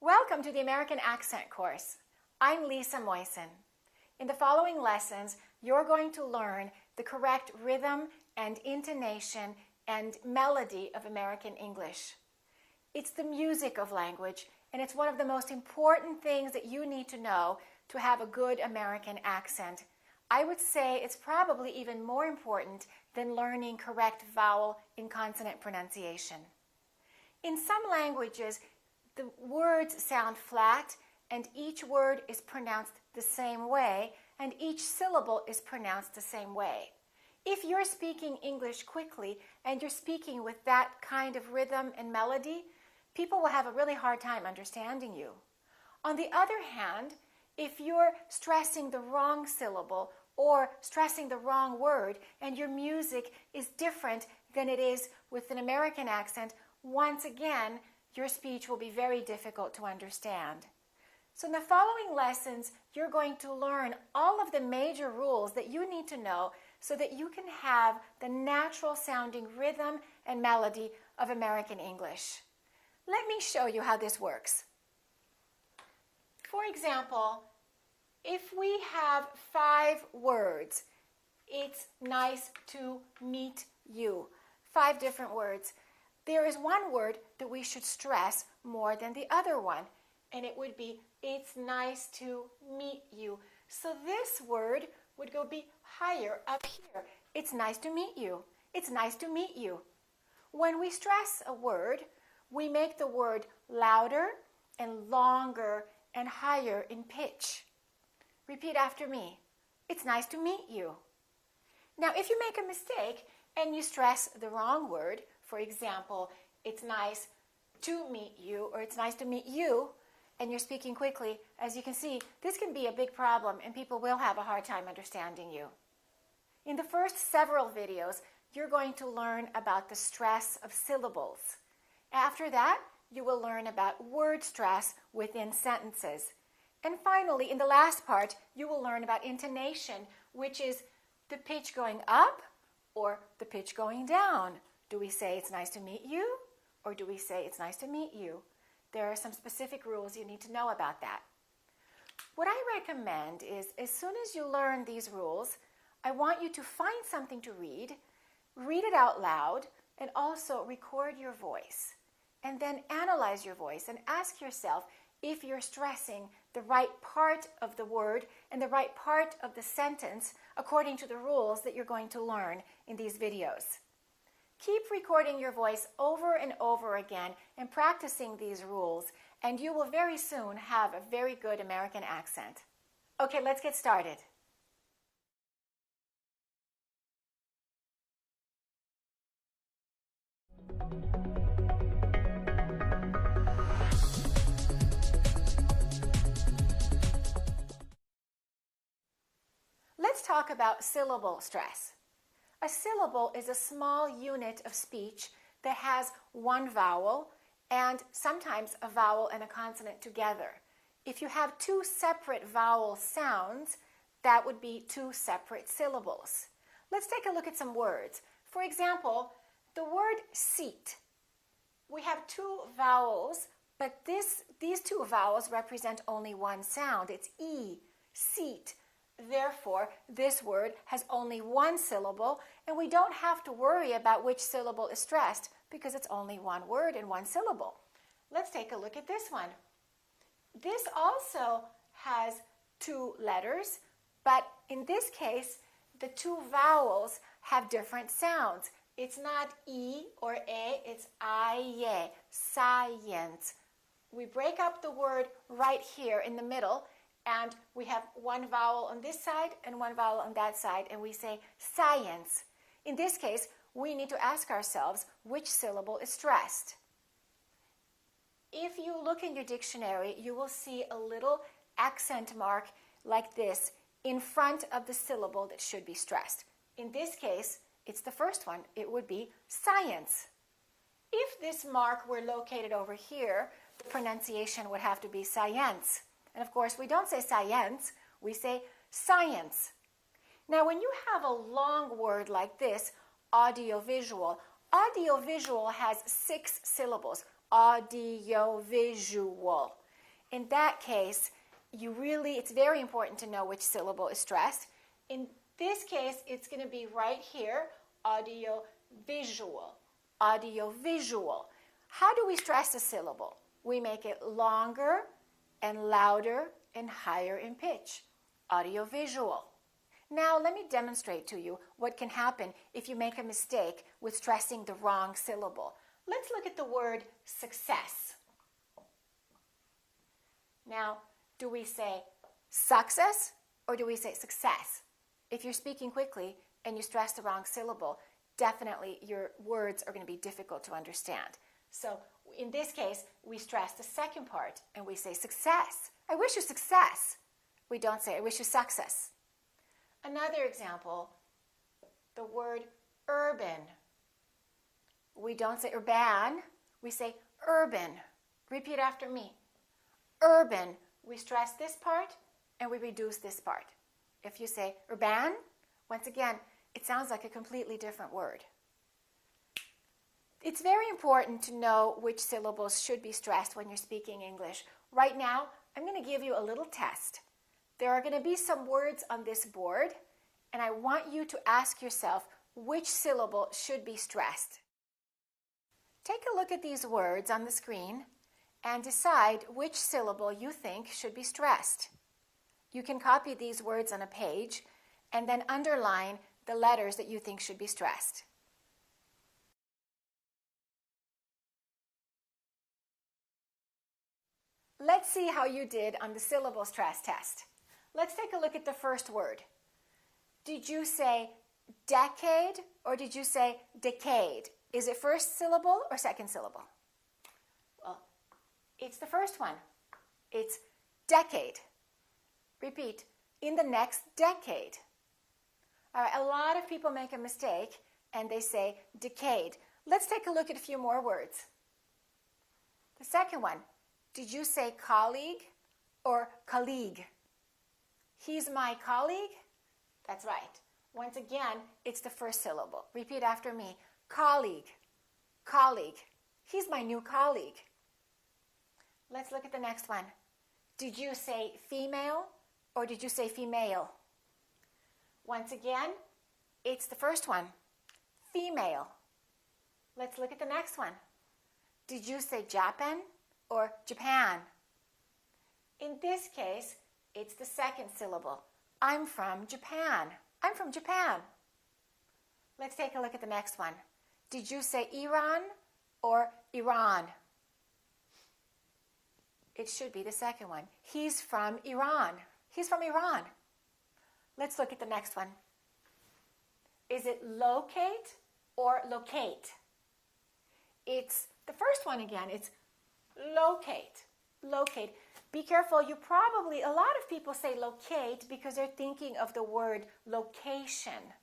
Welcome to the American Accent course. I'm Lisa Moisen. In the following lessons, you're going to learn the correct rhythm and intonation and melody of American English. It's the music of language, and it's one of the most important things that you need to know to have a good American accent. I would say it's probably even more important than learning correct vowel and consonant pronunciation. In some languages, the words sound flat, and each word is pronounced the same way, and each syllable is pronounced the same way. If you're speaking English quickly and you're speaking with that kind of rhythm and melody, people will have a really hard time understanding you. On the other hand, if you're stressing the wrong syllable or stressing the wrong word and your music is different than it is with an American accent, once again, your speech will be very difficult to understand. So in the following lessons, you're going to learn all of the major rules that you need to know so that you can have the natural sounding rhythm and melody of American English. Let me show you how this works. For example, if we have 5 words, it's nice to meet you. 5 different words. There is one word that we should stress more than the other one, and it would be, it's nice to meet you. So this word would be higher up here. It's nice to meet you. It's nice to meet you. When we stress a word, we make the word louder and longer and higher in pitch. Repeat after me. It's nice to meet you. Now, if you make a mistake and you stress the wrong word, for example, it's nice to meet you, or it's nice to meet you, and you're speaking quickly, as you can see, this can be a big problem and people will have a hard time understanding you. In the first several videos, you're going to learn about the stress of syllables. After that, you will learn about word stress within sentences. And finally, in the last part, you will learn about intonation, which is the pitch going up or the pitch going down. Do we say it's nice to meet you, or do we say it's nice to meet you? There are some specific rules you need to know about that. What I recommend is, as soon as you learn these rules, I want you to find something to read it out loud, and also record your voice. And then analyze your voice and ask yourself if you're stressing the right part of the word and the right part of the sentence according to the rules that you're going to learn in these videos. Keep recording your voice over and over again and practicing these rules, and you will very soon have a very good American accent. Okay, let's get started. Let's talk about syllable stress. A syllable is a small unit of speech that has one vowel and sometimes a vowel and a consonant together. If you have 2 separate vowel sounds, that would be 2 separate syllables. Let's take a look at some words. For example, the word seat. We have 2 vowels, but these 2 vowels represent only one sound. It's E, seat. Therefore, this word has only one syllable, and we don't have to worry about which syllable is stressed because it's only one word and one syllable. Let's take a look at this one. This also has 2 letters, but in this case, the 2 vowels have different sounds. It's not E or A, it's I-ye, science. We break up the word right here in the middle, and we have one vowel on this side and one vowel on that side, and we say science. In this case, we need to ask ourselves which syllable is stressed. If you look in your dictionary, you will see a little accent mark like this in front of the syllable that should be stressed. In this case, it's the first one. It would be science. If this mark were located over here, the pronunciation would have to be science. And of course, we don't say science, we say science. Now, when you have a long word like this, audiovisual, audiovisual has 6 syllables, audiovisual. In that case, it's very important to know which syllable is stressed. In this case, it's going to be right here, audio-visual. Audio-visual. How do we stress a syllable? We make it longer and louder and higher in pitch. Audio-visual. Now, let me demonstrate to you what can happen if you make a mistake with stressing the wrong syllable. Let's look at the word success. Now, do we say success or do we say success? If you're speaking quickly and you stress the wrong syllable, definitely your words are going to be difficult to understand. So in this case, we stress the second part and we say success. I wish you success. We don't say I wish you success. Another example, the word urban. We don't say urban, we say urban. Repeat after me. Urban, we stress this part and we reduce this part. If you say urban, once again, it sounds like a completely different word. It's very important to know which syllables should be stressed when you're speaking English. Right now, I'm going to give you a little test. There are going to be some words on this board, and I want you to ask yourself which syllable should be stressed. Take a look at these words on the screen and decide which syllable you think should be stressed. You can copy these words on a page and then underline the letters that you think should be stressed. Let's see how you did on the syllable stress test. Let's take a look at the first word. Did you say decade or did you say decade? Is it first syllable or second syllable? Well, it's the first one. It's decade. Repeat, in the next decade. All right, a lot of people make a mistake and they say decade. Let's take a look at a few more words. The second one, did you say colleague or colleague? He's my colleague? That's right. Once again, it's the first syllable. Repeat after me. Colleague. Colleague. He's my new colleague. Let's look at the next one. Did you say female or did you say female? Once again, it's the first one. Female. Let's look at the next one. Did you say Japan or Japan? In this case, it's the second syllable. I'm from Japan. I'm from Japan. Let's take a look at the next one. Did you say Iran or Iran? It should be the second one. He's from Iran. He's from Iran. Let's look at the next one. Is it locate or locate? It's the first one again. It's locate. Locate. Be careful. A lot of people say locate because they're thinking of the word location.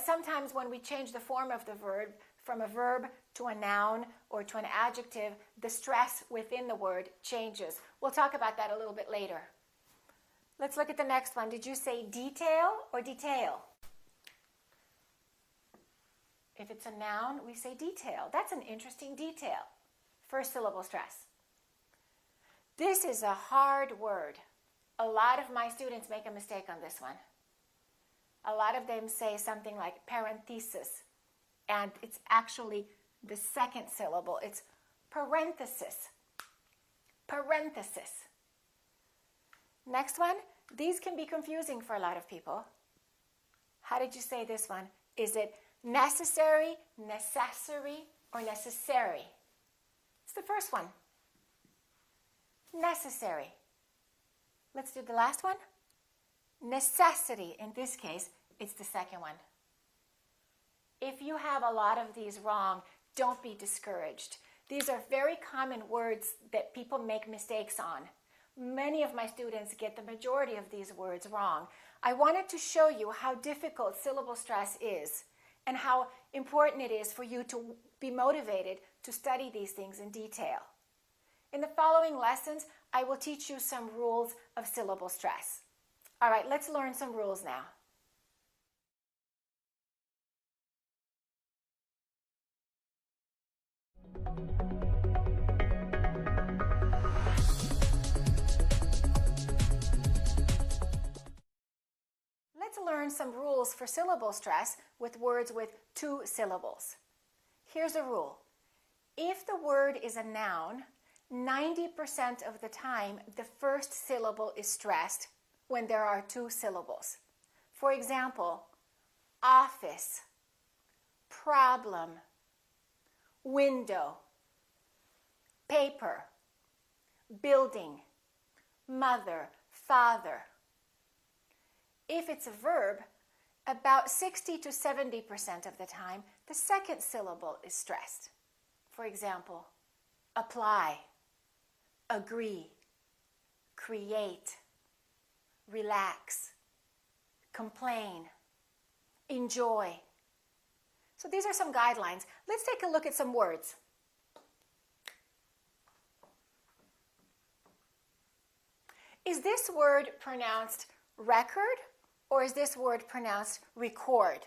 Sometimes when we change the form of the verb from a verb to a noun or to an adjective, the stress within the word changes. We'll talk about that a little bit later. Let's look at the next one. Did you say detail or detail? If it's a noun, we say detail. That's an interesting detail. First syllable stress. This is a hard word. A lot of my students make a mistake on this one. A lot of them say something like parenthesis, and it's actually the second syllable. It's parenthesis. Parenthesis. Next one, these can be confusing for a lot of people. How did you say this one? Is it necessary, necessary, or necessary? It's the first one. Necessary. Let's do the last one. Necessity. In this case, it's the second one. If you have a lot of these wrong, don't be discouraged. These are very common words that people make mistakes on. Many of my students get the majority of these words wrong. I wanted to show you how difficult syllable stress is and how important it is for you to be motivated to study these things in detail. In the following lessons, I will teach you some rules of syllable stress. All right, let's learn some rules now. learn some rules for syllable stress with words with 2 syllables. Here's a rule. If the word is a noun, 90% of the time the first syllable is stressed when there are 2 syllables. For example, office, problem, window, paper, building, mother, father. If it's a verb, about 60 to 70% of the time, the second syllable is stressed. For example, apply, agree, create, relax, complain, enjoy. So these are some guidelines. Let's take a look at some words. Is this word pronounced record or is this word pronounced record?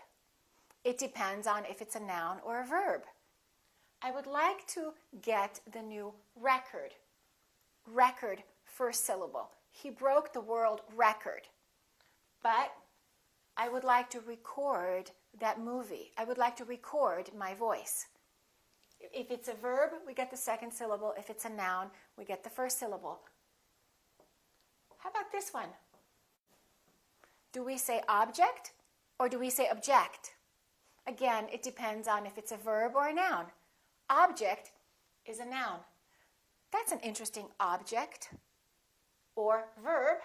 It depends on if it's a noun or a verb. I would like to get the new record. Record, first syllable. He broke the world record. But I would like to record that movie. I would like to record my voice. If it's a verb, we get the second syllable. If it's a noun, we get the first syllable. How about this one? Do we say object or do we say object? Again, it depends on if it's a verb or a noun. Object is a noun. That's an interesting object. Or verb,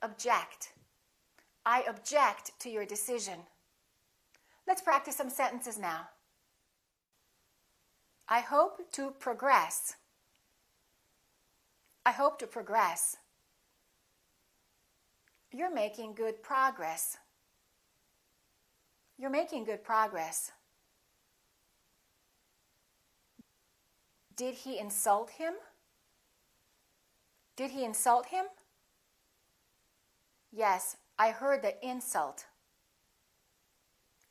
object. I object to your decision. Let's practice some sentences now. I hope to progress. I hope to progress. You're making good progress. You're making good progress. Did he insult him? Did he insult him? Yes, I heard the insult.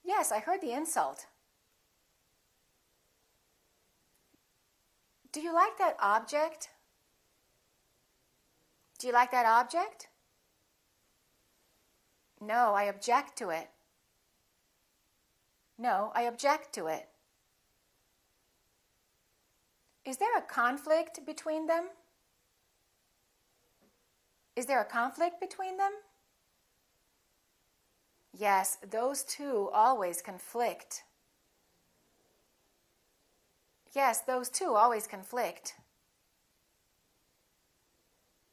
Yes, I heard the insult. Do you like that object? Do you like that object? No, I object to it. No, I object to it. Is there a conflict between them? Is there a conflict between them? Yes, those two always conflict. Yes, those two always conflict.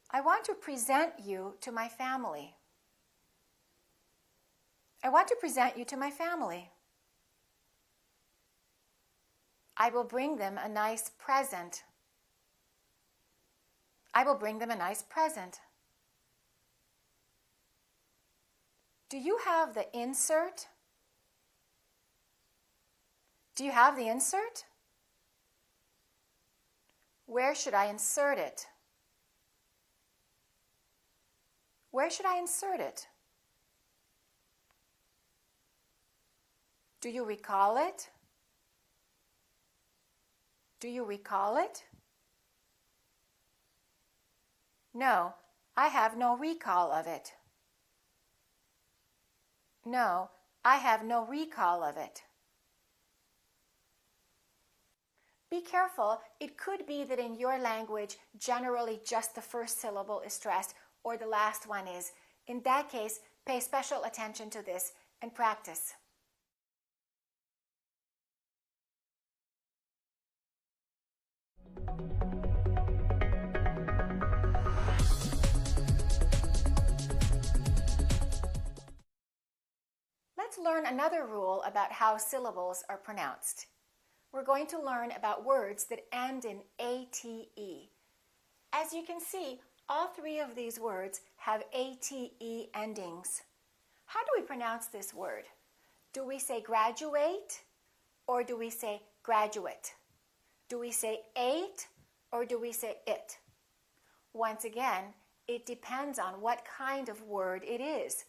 I want to present you to my family. I want to present you to my family. I will bring them a nice present. I will bring them a nice present. Do you have the insert? Do you have the insert? Where should I insert it? Where should I insert it? Do you recall it? Do you recall it? No, I have no recall of it. No, I have no recall of it. Be careful, it could be that in your language, generally just the first syllable is stressed or the last one is. In that case, pay special attention to this and practice. Let's learn another rule about how syllables are pronounced. We're going to learn about words that end in ATE. As you can see, all three of these words have ATE endings. How do we pronounce this word? Do we say graduate or do we say graduate? Do we say ate or do we say it? Once again, it depends on what kind of word it is.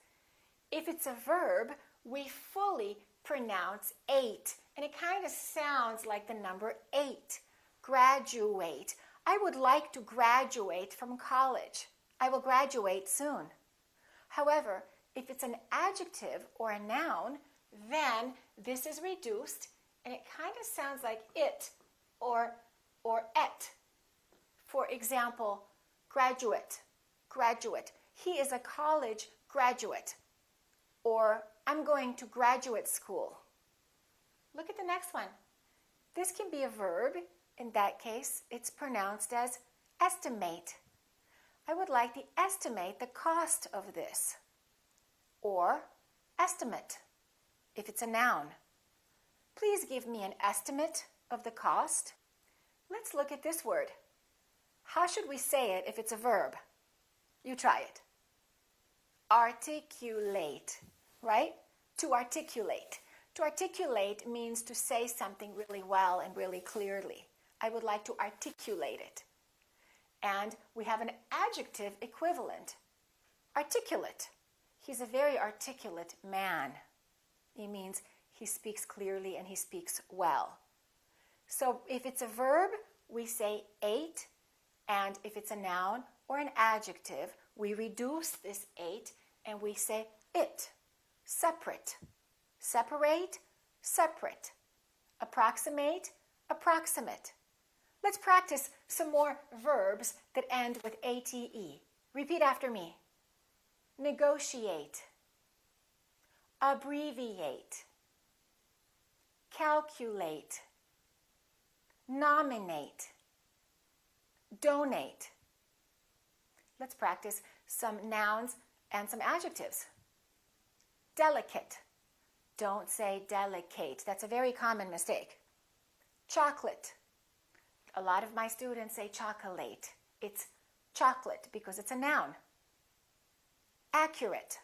If it's a verb, we fully pronounce ate, and it kind of sounds like the number 8. Graduate. I would like to graduate from college. I will graduate soon. However, If it's an adjective or a noun, then this is reduced and it kind of sounds like it or et. For example, graduate, graduate. He is a college graduate. Or I'm going to graduate school. Look at the next one. This can be a verb. In that case, it's pronounced as estimate. I would like to estimate the cost of this. Or estimate, if it's a noun. Please give me an estimate of the cost. Let's look at this word. How should we say it if it's a verb? You try it. Articulate, right? To articulate. To articulate means to say something really well and really clearly. I would like to articulate it. And we have an adjective equivalent. Articulate. He's a very articulate man. It means he speaks clearly and he speaks well. So if it's a verb, we say ate, and if it's a noun or an adjective, we reduce this ate and we say it. Separate. Separate, separate. Approximate, approximate. Let's practice some more verbs that end with ate. Repeat after me. Negotiate, abbreviate, calculate, nominate, donate. Let's practice some nouns and some adjectives. Delicate. Don't say delicate. That's a very common mistake. Chocolate. A lot of my students say chocolate. It's chocolate because it's a noun. Accurate.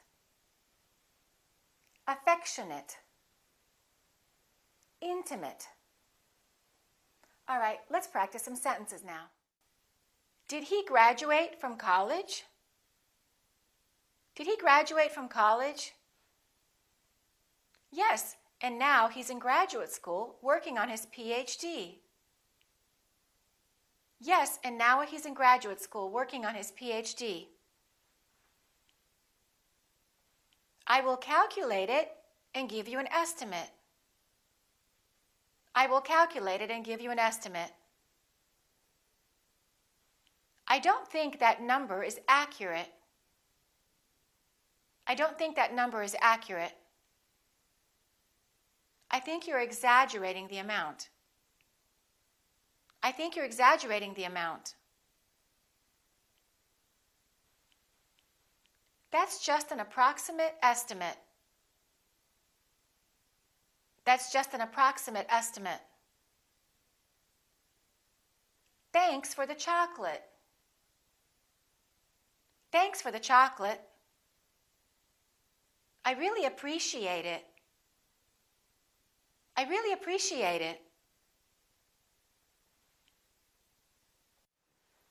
Affectionate. Intimate. All right, let's practice some sentences now. Did he graduate from college? Did he graduate from college? Yes, and now he's in graduate school working on his PhD. Yes, and now he's in graduate school working on his PhD. I will calculate it and give you an estimate. I will calculate it and give you an estimate. I don't think that number is accurate. I don't think that number is accurate. I think you're exaggerating the amount. I think you're exaggerating the amount. That's just an approximate estimate. That's just an approximate estimate. Thanks for the chocolate. Thanks for the chocolate. I really appreciate it. I really appreciate it.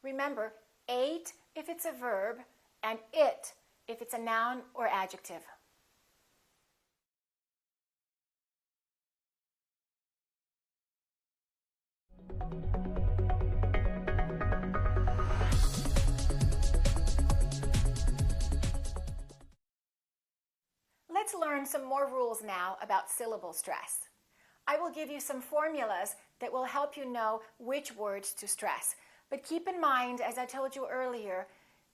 Remember, ate if it's a verb and it if it's a noun or adjective. Let's learn some more rules now about syllable stress. I will give you some formulas that will help you know which words to stress. But keep in mind, as I told you earlier,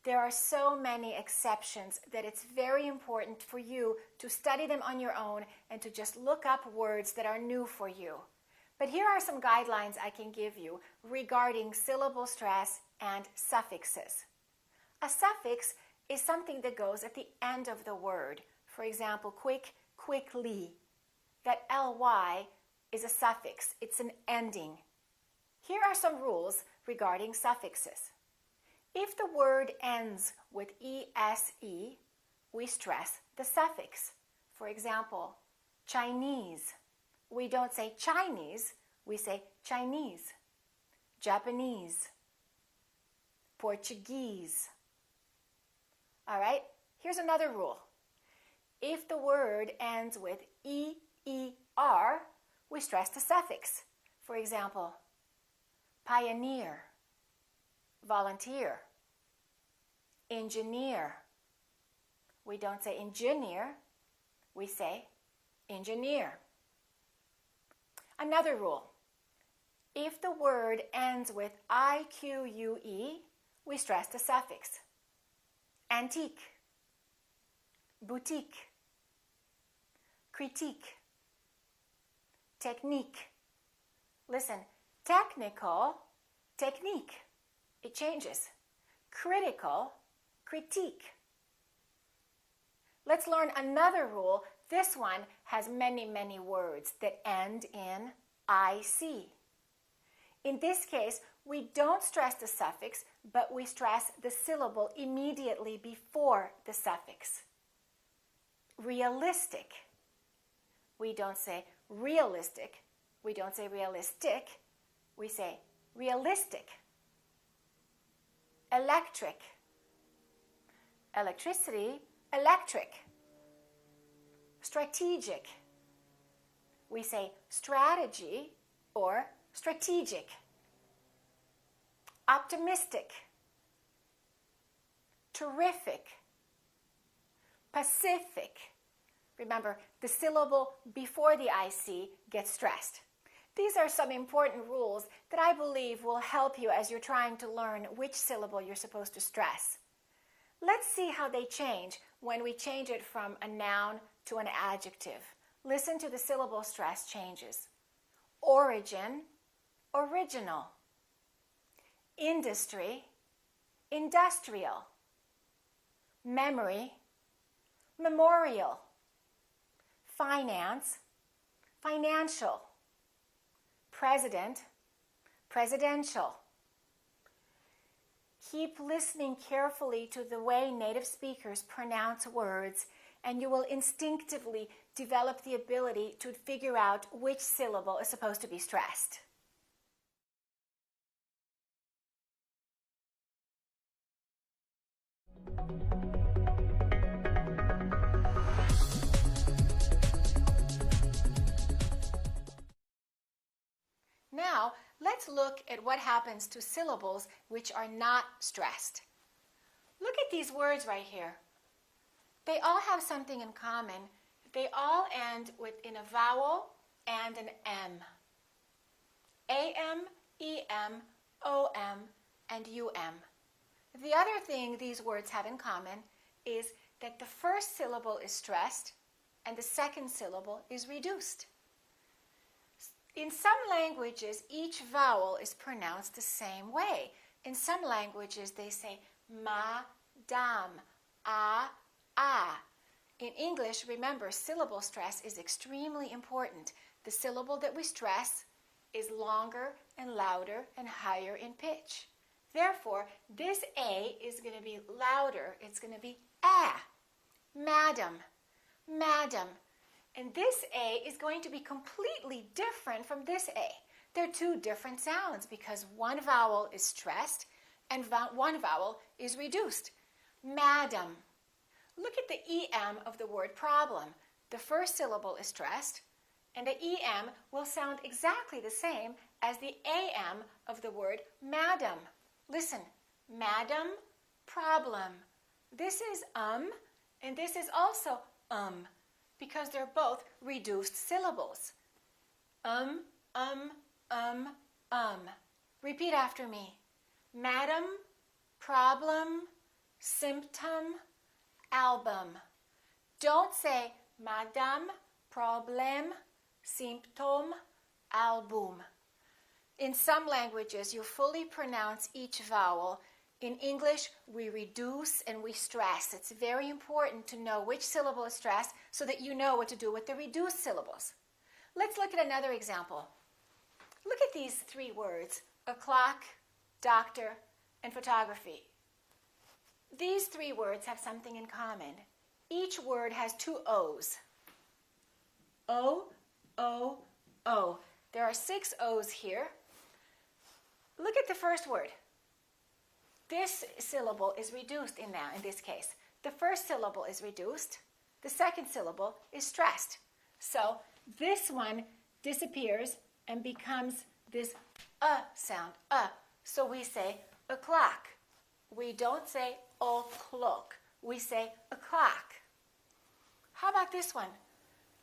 there are so many exceptions that it's very important for you to study them on your own and to just look up words that are new for you. But here are some guidelines I can give you regarding syllable stress and suffixes. A suffix is something that goes at the end of the word. For example, quick, quickly. That ly is a suffix. It's an ending. Here are some rules regarding suffixes. If the word ends with ese, we stress the suffix. For example, Chinese. We don't say Chinese, we say Chinese. Japanese. Portuguese. All right, here's another rule. If the word ends with EER, we stress the suffix. For example, pioneer, volunteer, engineer, We don't say engineer, we say engineer. Another rule. If the word ends with I-Q-U-E, we stress the suffix. Antique, boutique, critique, technique. Listen, technical, technique. It changes. Critical, critique. Let's learn another rule. This one has many, many words that end in IC. In this case, we don't stress the suffix, but we stress the syllable immediately before the suffix. Realistic. We don't say realistic. We don't say realistic. We say realistic. Electric. Electricity, electric. Strategic. We say strategy or strategic. Optimistic. Terrific. Pacific. Remember, the syllable before the IC gets stressed. These are some important rules that I believe will help you as you're trying to learn which syllable you're supposed to stress. Let's see how they change when we change it from a noun to an adjective. Listen to the syllable stress changes. Origin, original. Industry, industrial. Memory, memorial. Finance, financial. President, presidential. Keep listening carefully to the way native speakers pronounce words, and you will instinctively develop the ability to figure out which syllable is supposed to be stressed. Now, let's look at what happens to syllables which are not stressed. Look at these words right here. They all have something in common. They all end in a vowel and an M. A-M, E-M, O-M, and U-M. The other thing these words have in common is that the first syllable is stressed and the second syllable is reduced. In some languages, each vowel is pronounced the same way. In some languages, they say ma-dam, ah. In English, remember, syllable stress is extremely important. The syllable that we stress is longer and louder and higher in pitch. Therefore, this A is going to be louder. It's going to be ah. Madam, madam. And this A is going to be completely different from this A. They're two different sounds because one vowel is stressed and one vowel is reduced. Madam. Look at the EM of the word problem. The first syllable is stressed, and the EM will sound exactly the same as the AM of the word madam. Listen, madam, problem. This is and this is also because they're both reduced syllables. Repeat after me. Madam, problem, symptom, album. Don't say madame, problème, symptôme, album. In some languages, you fully pronounce each vowel. In English, we reduce and we stress. It's very important to know which syllable is stressed so that you know what to do with the reduced syllables. Let's look at another example. Look at these three words: o'clock, doctor, and photography. These three words have something in common. Each word has two O's. O, O, O. There are 6 O's here. Look at the first word. This syllable is reduced in this case. The first syllable is reduced. The second syllable is stressed. So this one disappears and becomes this sound, So we say o'clock. We don't say o'clock. we say o'clock. How about this one?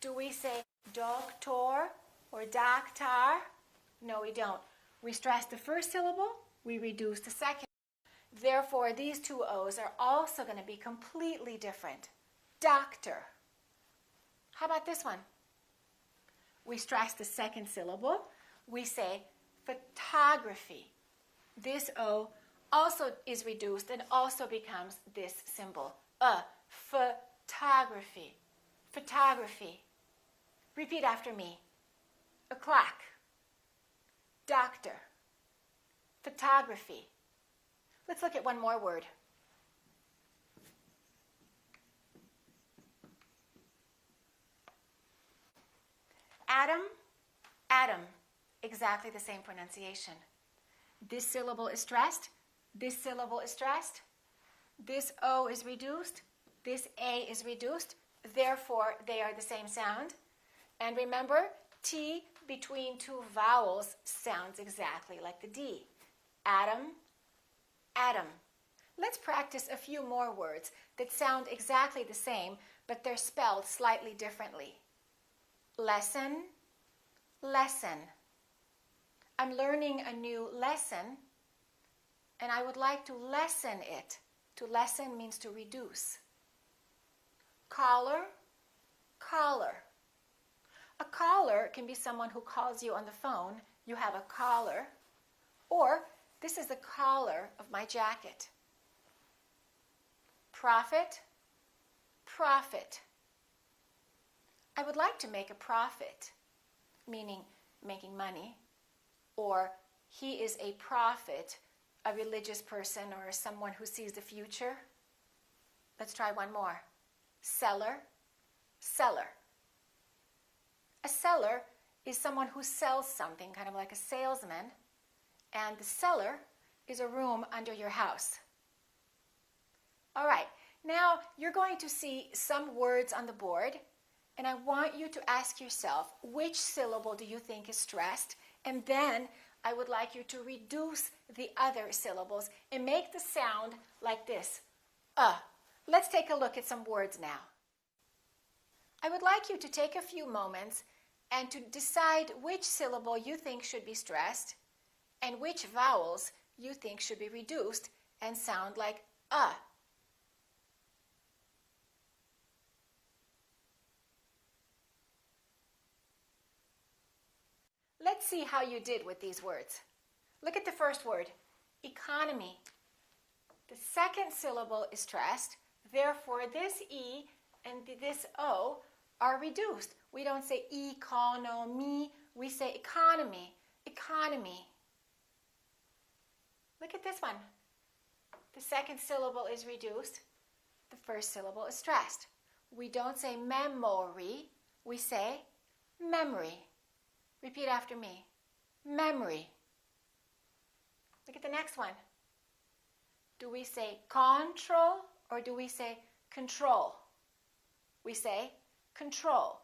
Do we say doctor or doctor? No, we don't. We stress the first syllable, we reduce the second. Therefore, these two O's are also going to be completely different. Doctor. How about this one? We stress the second syllable. We say photography. This O also is reduced and also becomes this symbol. Photography. Photography. Repeat after me. O'clock. Doctor. Photography. Let's look at one more word. Atom, atom. Exactly the same pronunciation. This syllable is stressed. This syllable is stressed. This O is reduced. This A is reduced. Therefore, they are the same sound. And remember, T between two vowels sounds exactly like the D. Atom, atom. Let's practice a few more words that sound exactly the same, but they're spelled slightly differently. Lesson, lesson. I'm learning a new lesson, and I would like to lessen it. To lessen means to reduce. Caller, caller. A caller can be someone who calls you on the phone. You have a caller. Or, this is the collar of my jacket. Profit, profit. I would like to make a profit, meaning making money. Or, he is a prophet, a religious person or someone who sees the future. Let's try one more. Seller, seller. A seller is someone who sells something, kind of like a salesman. And the cellar is a room under your house. All right, now you're going to see some words on the board, and I want you to ask yourself, which syllable do you think is stressed? And then I would like you to reduce the other syllables and make the sound like this. Let's take a look at some words now. I would like you to take a few moments and to decide which syllable you think should be stressed and which vowels you think should be reduced and sound like Let's see how you did with these words. Look at the first word, economy. The second syllable is stressed, therefore this E and this O are reduced. We don't say economy, we say economy, economy. Look at this one. The second syllable is reduced, the first syllable is stressed. We don't say memory, we say memory. Repeat after me. Memory. Look at the next one. Do we say control or do we say control? We say control.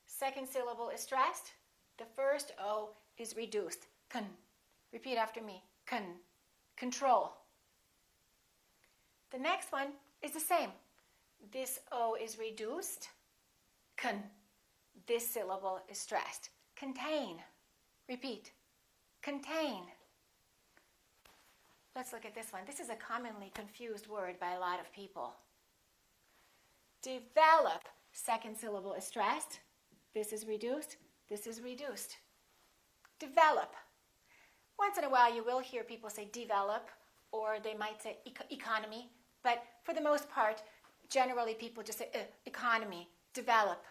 Second syllable is stressed. The first O is reduced. Con. Repeat after me. Con. Control. The next one is the same. This O is reduced. Con. This syllable is stressed. Contain. Repeat. Contain. Let's look at this one. This is a commonly confused word by a lot of people. Develop. Second syllable is stressed. This is reduced. This is reduced. Develop. Once in a while you will hear people say develop, or they might say economy, but for the most part, generally people just say economy, develop.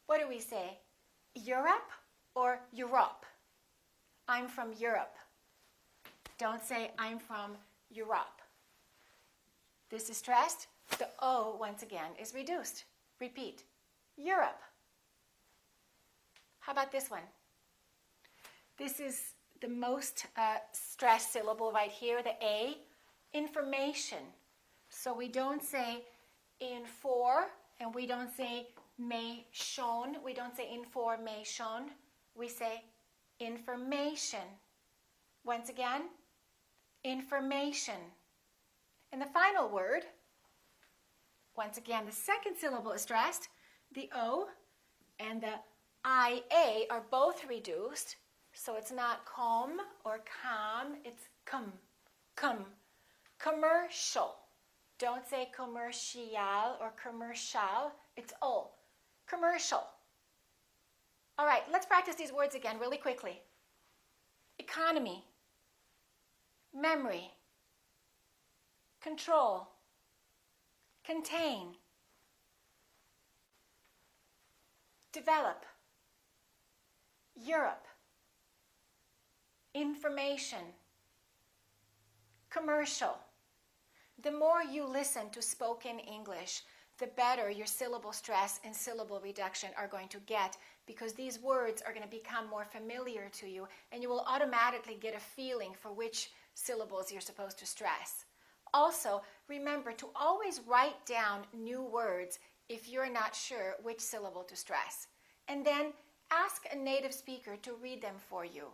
What do we say? Europe or Europe? I'm from Europe. Don't say I'm from Europe. This is stressed. The O, once again, is reduced. Repeat. Europe. How about this one? This is the most stressed syllable right here, the A. Information. So we don't say infor, and we don't say mation. We don't say information. We say information. Once again, information. And the final word, Once again, the second syllable is stressed. The O and the IA are both reduced, so it's not com or com, it's cum. Commercial. Don't say commercial or commercial, it's O. Commercial. All right, let's practice these words again really quickly. Economy, memory, control, contain, develop, Europe, information, commercial. The more you listen to spoken English, the better your syllable stress and syllable reduction are going to get, because these words are going to become more familiar to you and you will automatically get a feeling for which syllables you're supposed to stress. Also, remember to always write down new words if you're not sure which syllable to stress. And then ask a native speaker to read them for you.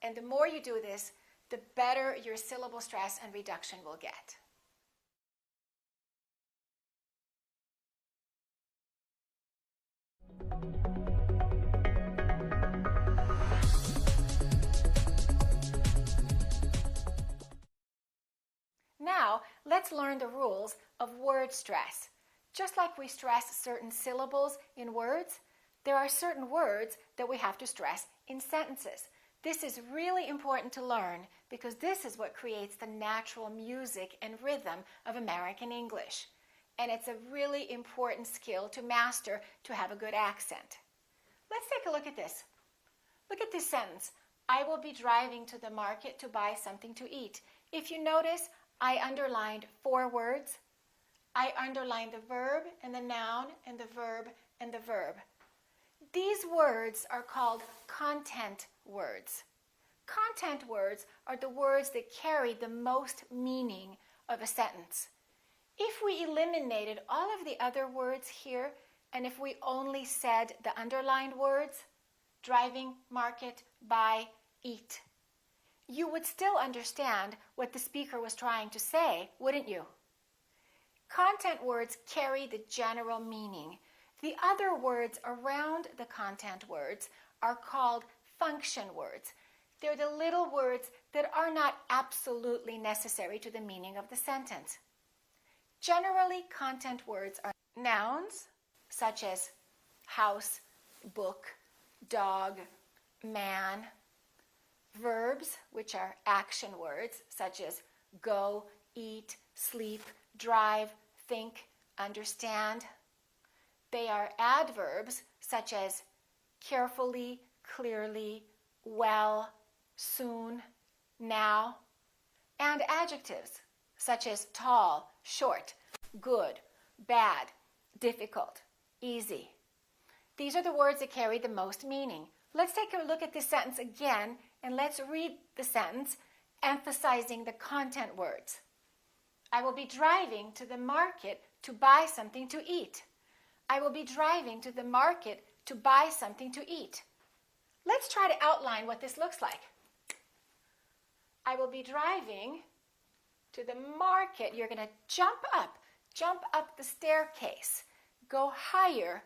And the more you do this, the better your syllable stress and reduction will get. Now, let's learn the rules of word stress. Just like we stress certain syllables in words, there are certain words that we have to stress in sentences. This is really important to learn because this is what creates the natural music and rhythm of American English. And it's a really important skill to master to have a good accent. Let's take a look at this. Look at this sentence. I will be driving to the market to buy something to eat. If you notice, I underlined 4 words. I underlined the verb and the noun and the verb and the verb. These words are called content words. Content words are the words that carry the most meaning of a sentence. If we eliminated all of the other words here, and if we only said the underlined words, driving, market, buy, eat, you would still understand what the speaker was trying to say, wouldn't you? Content words carry the general meaning. The other words around the content words are called function words. They're the little words that are not absolutely necessary to the meaning of the sentence. Generally, content words are nouns, such as house, book, dog, man. Verbs, which are action words, such as go, eat, sleep, drive, think, understand. They are adverbs, such as carefully, clearly, well, soon, now. And adjectives, such as tall, short, good, bad, difficult, easy. These are the words that carry the most meaning. Let's take a look at this sentence again, and let's read the sentence, emphasizing the content words. I will be driving to the market to buy something to eat. I will be driving to the market to buy something to eat. Let's try to outline what this looks like. I will be driving to the market. You're going to jump up the staircase, go higher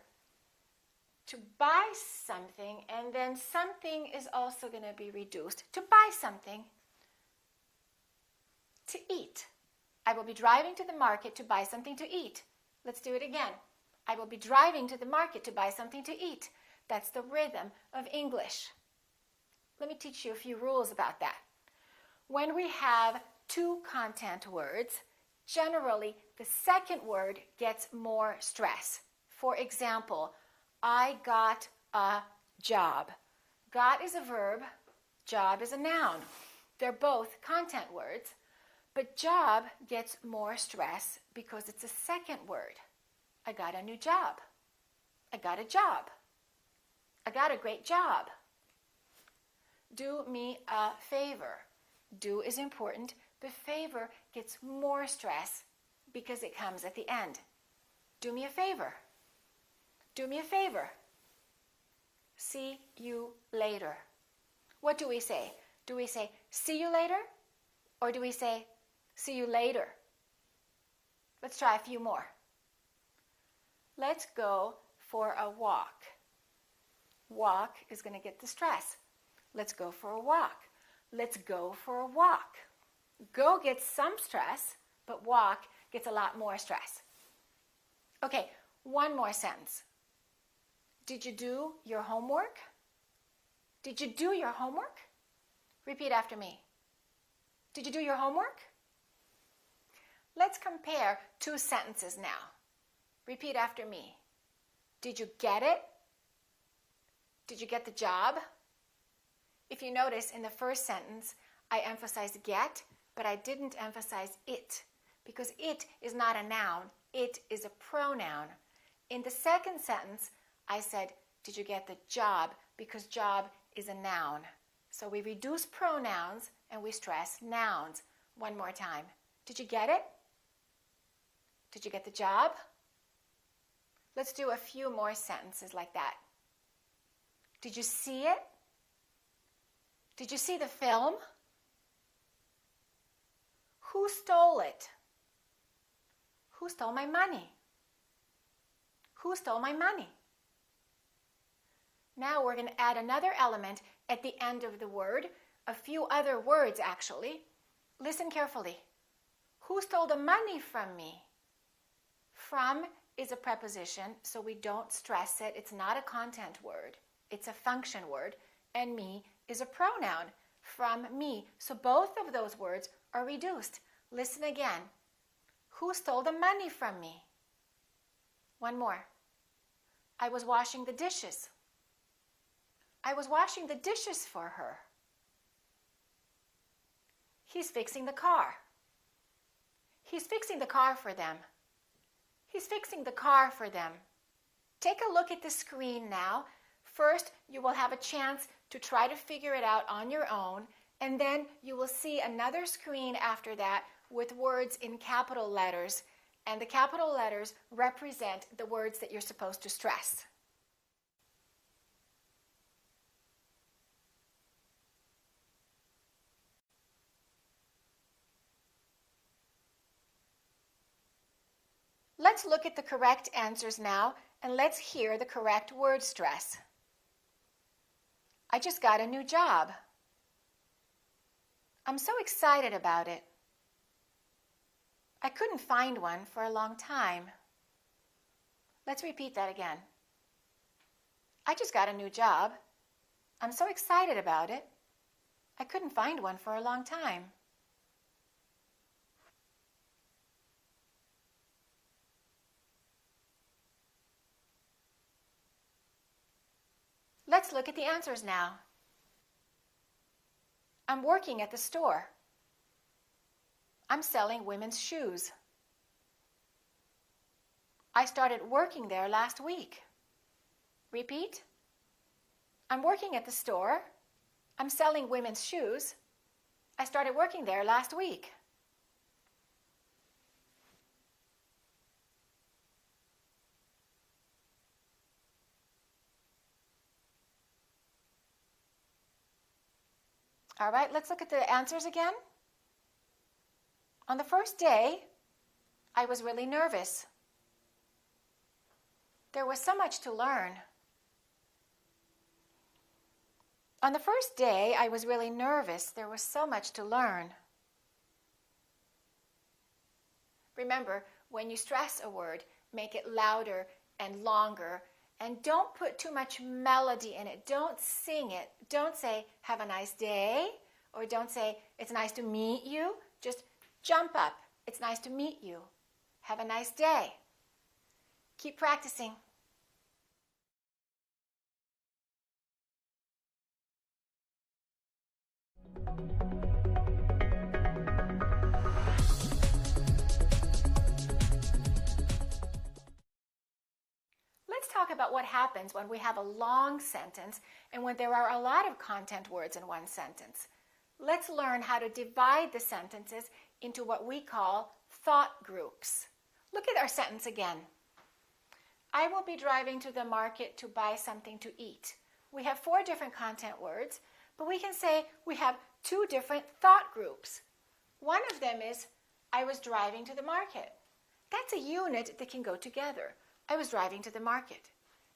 to buy something, and then something is also going to be reduced to buy something to eat. I will be driving to the market to buy something to eat. Let's do it again. I will be driving to the market to buy something to eat. That's the rhythm of English. Let me teach you a few rules about that. When we have 2 content words, generally the second word gets more stress. For example, I got a job. Got is a verb, job is a noun. They're both content words, but job gets more stress because it's a second word. I got a new job. I got a job. I got a great job. Do me a favor. Do is important, but favor gets more stress because it comes at the end. Do me a favor. Do me a favor. See you later. What do we say? Do we say, see you later? Or do we say, see you later? Let's try a few more. Let's go for a walk. Walk is going to get the stress. Let's go for a walk. Let's go for a walk. Go gets some stress, but walk gets a lot more stress. Okay, one more sentence. Did you do your homework? Did you do your homework? Repeat after me. Did you do your homework? Let's compare two sentences now. Repeat after me. Did you get it? Did you get the job? If you notice, in the first sentence, I emphasized get, but I didn't emphasize it, because it is not a noun. It is a pronoun. In the second sentence, I said, did you get the job? Because job is a noun. So we reduce pronouns and we stress nouns. One more time. Did you get it? Did you get the job? Let's do a few more sentences like that. Did you see it? Did you see the film? Who stole it? Who stole my money? Who stole my money? Now we're going to add another element at the end of the word, a few other words actually. Listen carefully. Who stole the money from me? From is a preposition, so we don't stress it. It's not a content word. It's a function word. And me is a pronoun. From me. So both of those words are reduced. Listen again. Who stole the money from me? One more. I was washing the dishes. I was washing the dishes for her. He's fixing the car. He's fixing the car for them. He's fixing the car for them. Take a look at the screen now. First, you will have a chance to try to figure it out on your own, and then you will see another screen after that with words in capital letters, and the capital letters represent the words that you're supposed to stress. Let's look at the correct answers now, and let's hear the correct word stress. I just got a new job. I'm so excited about it. I couldn't find one for a long time. Let's repeat that again. I just got a new job. I'm so excited about it. I couldn't find one for a long time. Let's look at the answers now. I'm working at the store. I'm selling women's shoes. I started working there last week. Repeat. I'm working at the store. I'm selling women's shoes. I started working there last week. All right, let's look at the answers again. On the first day, I was really nervous. There was so much to learn. On the first day, I was really nervous. There was so much to learn. Remember, when you stress a word, make it louder and longer, and don't put too much melody in it. Don't sing it. Don't say, have a nice day, or don't say, it's nice to meet you. Just jump up. It's nice to meet you. Have a nice day. Keep practicing. Let's talk about what happens when we have a long sentence and when there are a lot of content words in one sentence. Let's learn how to divide the sentences into what we call thought groups. Look at our sentence again. I will be driving to the market to buy something to eat. We have 4 different content words, but we can say we have 2 different thought groups. One of them is, I was driving to the market. That's a unit that can go together. I was driving to the market.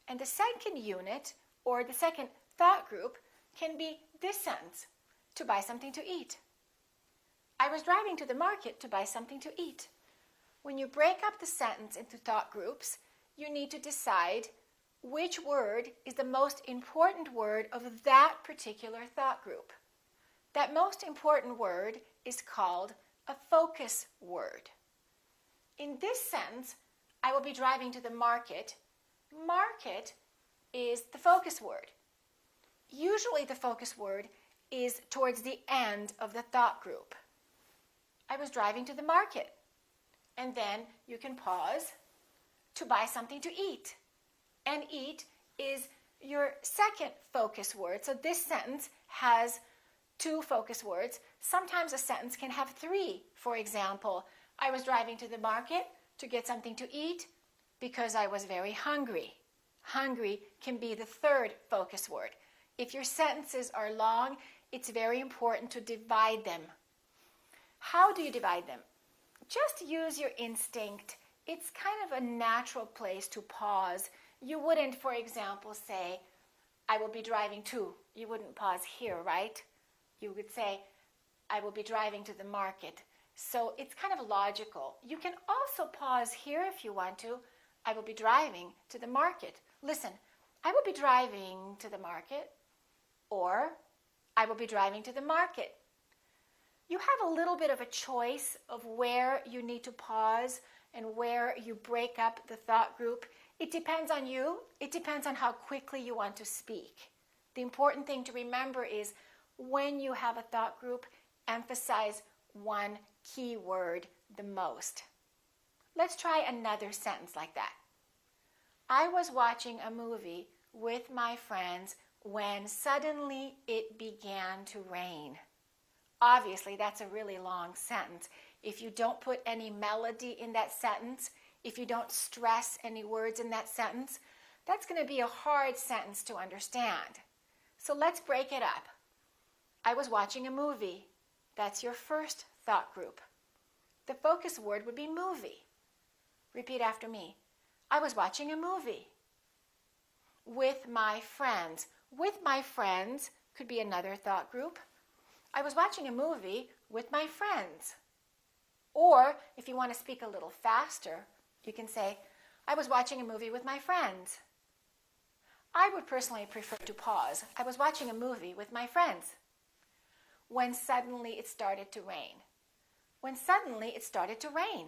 And the second unit, or the second thought group, can be this sentence, to buy something to eat. I was driving to the market to buy something to eat. When you break up the sentence into thought groups, you need to decide which word is the most important word of that particular thought group. That most important word is called a focus word. In this sentence, I will be driving to the market. Market is the focus word. Usually the focus word is towards the end of the thought group. I was driving to the market. And then you can pause to buy something to eat. And eat is your second focus word. So this sentence has two focus words. Sometimes a sentence can have three. For example, I was driving to the market to get something to eat because I was very hungry. Hungry can be the third focus word. If your sentences are long, it's very important to divide them. How do you divide them? Just use your instinct. It's kind of a natural place to pause. You wouldn't, for example, say, I will be driving to. You wouldn't pause here, right? You would say, I will be driving to the market. So it's kind of logical. You can also pause here if you want to. I will be driving to the market. Listen, I will be driving to the market, or I will be driving to the market. You have a little bit of a choice of where you need to pause and where you break up the thought group. It depends on you. It depends on how quickly you want to speak. The important thing to remember is when you have a thought group, emphasize one key word the most. Let's try another sentence like that. I was watching a movie with my friends when suddenly it began to rain. Obviously, that's a really long sentence. If you don't put any melody in that sentence, if you don't stress any words in that sentence, that's going to be a hard sentence to understand. So let's break it up. I was watching a movie. That's your first thought group. The focus word would be movie. Repeat after me. I was watching a movie. With my friends. With my friends could be another thought group. I was watching a movie with my friends. Or, if you want to speak a little faster, you can say, I was watching a movie with my friends. I would personally prefer to pause. I was watching a movie with my friends. When suddenly it started to rain. When suddenly it started to rain.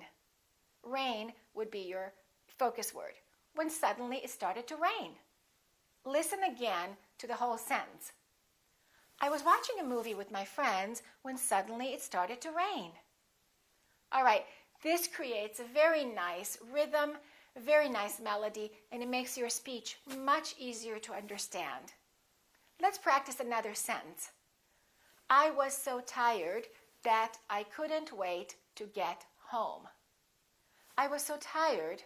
Rain would be your focus word. When suddenly it started to rain. Listen again to the whole sentence. I was watching a movie with my friends when suddenly it started to rain. All right, this creates a very nice rhythm, a very nice melody, and it makes your speech much easier to understand. Let's practice another sentence. I was so tired that I couldn't wait to get home. I was so tired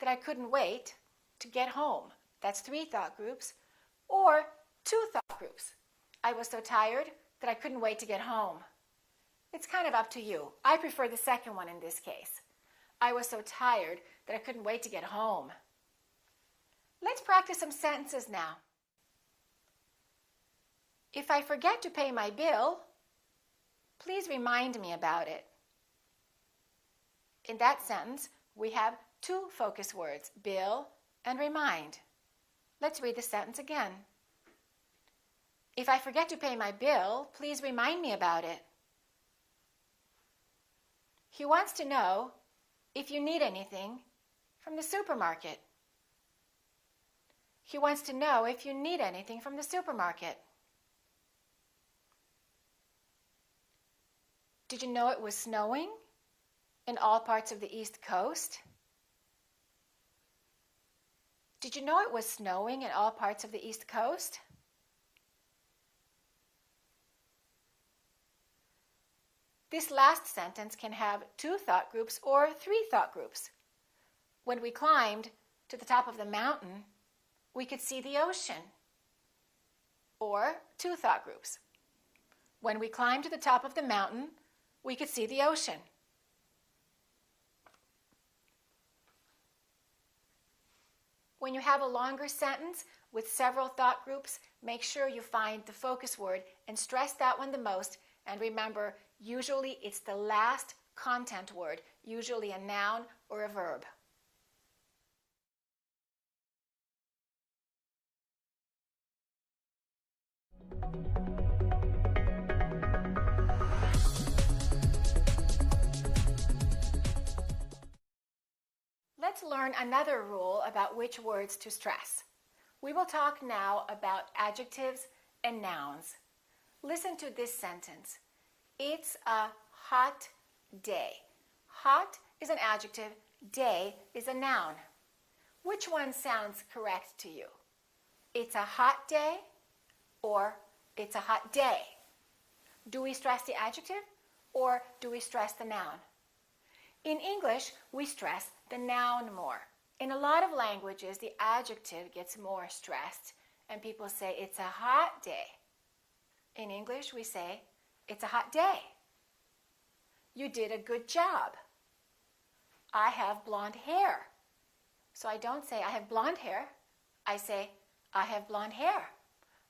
that I couldn't wait to get home. That's three thought groups, or two thought groups. I was so tired that I couldn't wait to get home. It's kind of up to you. I prefer the second one in this case. I was so tired that I couldn't wait to get home. Let's practice some sentences now. If I forget to pay my bill, please remind me about it. In that sentence, we have two focus words, bill and remind. Let's read the sentence again. If I forget to pay my bill, please remind me about it. He wants to know if you need anything from the supermarket. He wants to know if you need anything from the supermarket. Did you know it was snowing in all parts of the East Coast? Did you know it was snowing in all parts of the East Coast? This last sentence can have two thought groups or three thought groups. When we climbed to the top of the mountain, we could see the ocean. Or two thought groups. When we climbed to the top of the mountain, we could see the ocean. When you have a longer sentence with several thought groups, make sure you find the focus word and stress that one the most. And remember, usually it's the last content word, usually a noun or a verb. Let's learn another rule about which words to stress. We will talk now about adjectives and nouns. Listen to this sentence. It's a hot day. Hot is an adjective, day is a noun. Which one sounds correct to you? It's a hot day or it's a hot day? Do we stress the adjective or do we stress the noun? In English, we stress the noun more. In a lot of languages, the adjective gets more stressed, and people say it's a hot day. In English, we say it's a hot day. You did a good job. I have blonde hair. So I don't say I have blonde hair. I say I have blonde hair.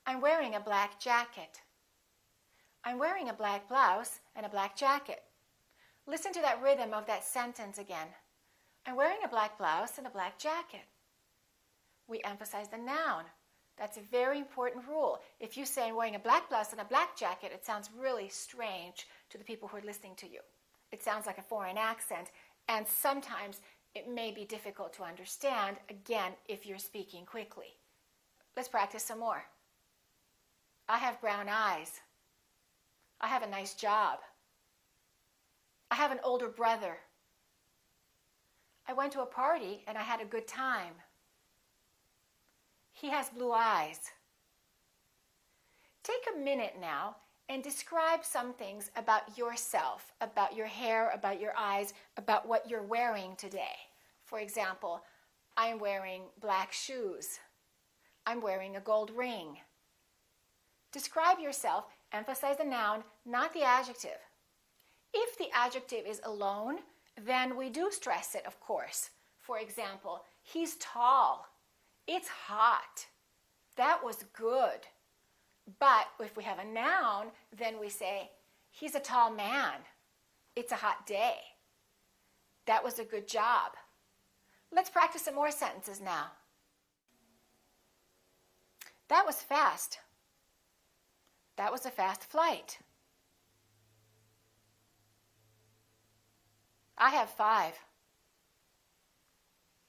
I'm wearing a black jacket. I'm wearing a black blouse and a black jacket. Listen to that rhythm of that sentence again. I'm wearing a black blouse and a black jacket. We emphasize the noun. That's a very important rule. If you say I'm wearing a black blouse and a black jacket, it sounds really strange to the people who are listening to you. It sounds like a foreign accent, and sometimes it may be difficult to understand, again, if you're speaking quickly. Let's practice some more. I have brown eyes. I have a nice job. I have an older brother. I went to a party and I had a good time. He has blue eyes. Take a minute now and describe some things about yourself, about your hair, about your eyes, about what you're wearing today. For example, I'm wearing black shoes. I'm wearing a gold ring. Describe yourself, emphasize the noun, not the adjective. If the adjective is alone, then we do stress it, of course. For example, he's tall. It's hot. That was good. But if we have a noun, then we say, he's a tall man. It's a hot day. That was a good job. Let's practice some more sentences now. That was fast. That was a fast flight. I have $5.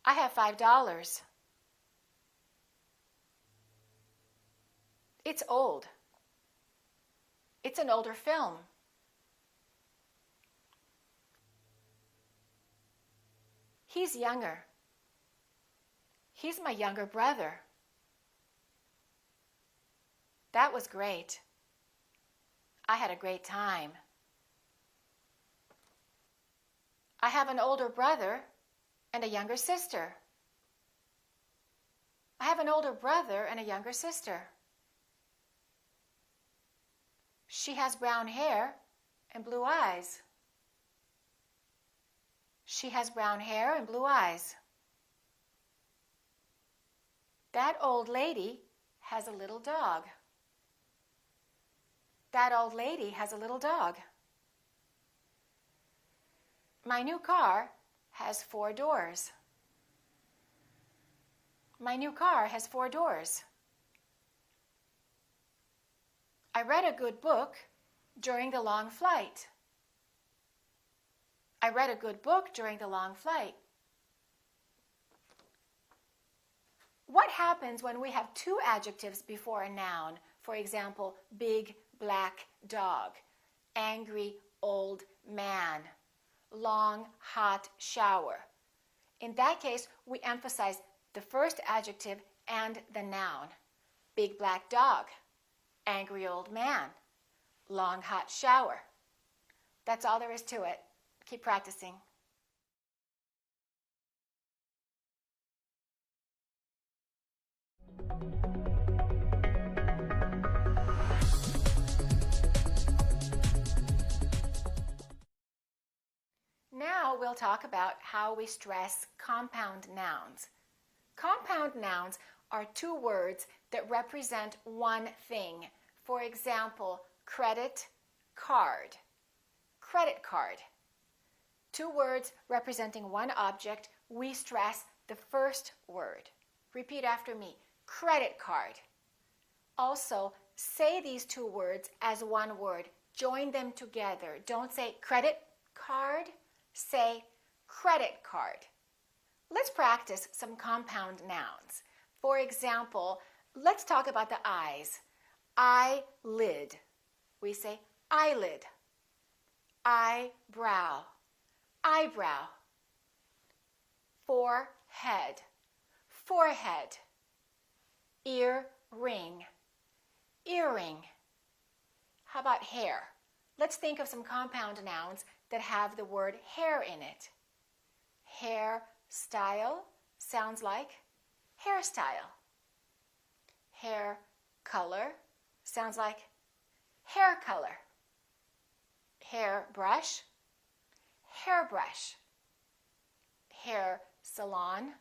I have $5. It's old. It's an older film. He's younger. He's my younger brother. That was great. I had a great time. I have an older brother and a younger sister. I have an older brother and a younger sister. She has brown hair and blue eyes. She has brown hair and blue eyes. That old lady has a little dog. That old lady has a little dog. My new car has 4 doors. My new car has 4 doors. I read a good book during the long flight. I read a good book during the long flight. What happens when we have 2 adjectives before a noun? For example, big black dog, angry old man, long hot shower. In that case, we emphasize the first adjective and the noun. Big black dog, angry old man, long hot shower. That's all there is to it. Keep practicing. Now we'll talk about how we stress compound nouns. Compound nouns are two words that represent one thing. For example, credit card. Credit card. Two words representing one object, we stress the first word. Repeat after me. Credit card. Also, say these two words as one word. Join them together. Don't say credit card. Say credit card. Let's practice some compound nouns. For example, let's talk about the eyes. Eyelid. We say eyelid. Eyebrow. Eyebrow. Forehead. Forehead. Earring. Earring. How about hair? Let's think of some compound nouns that have the word hair in it. Hairstyle sounds like hairstyle. Hair color sounds like hair color. Hairbrush, hairbrush. Hair salon,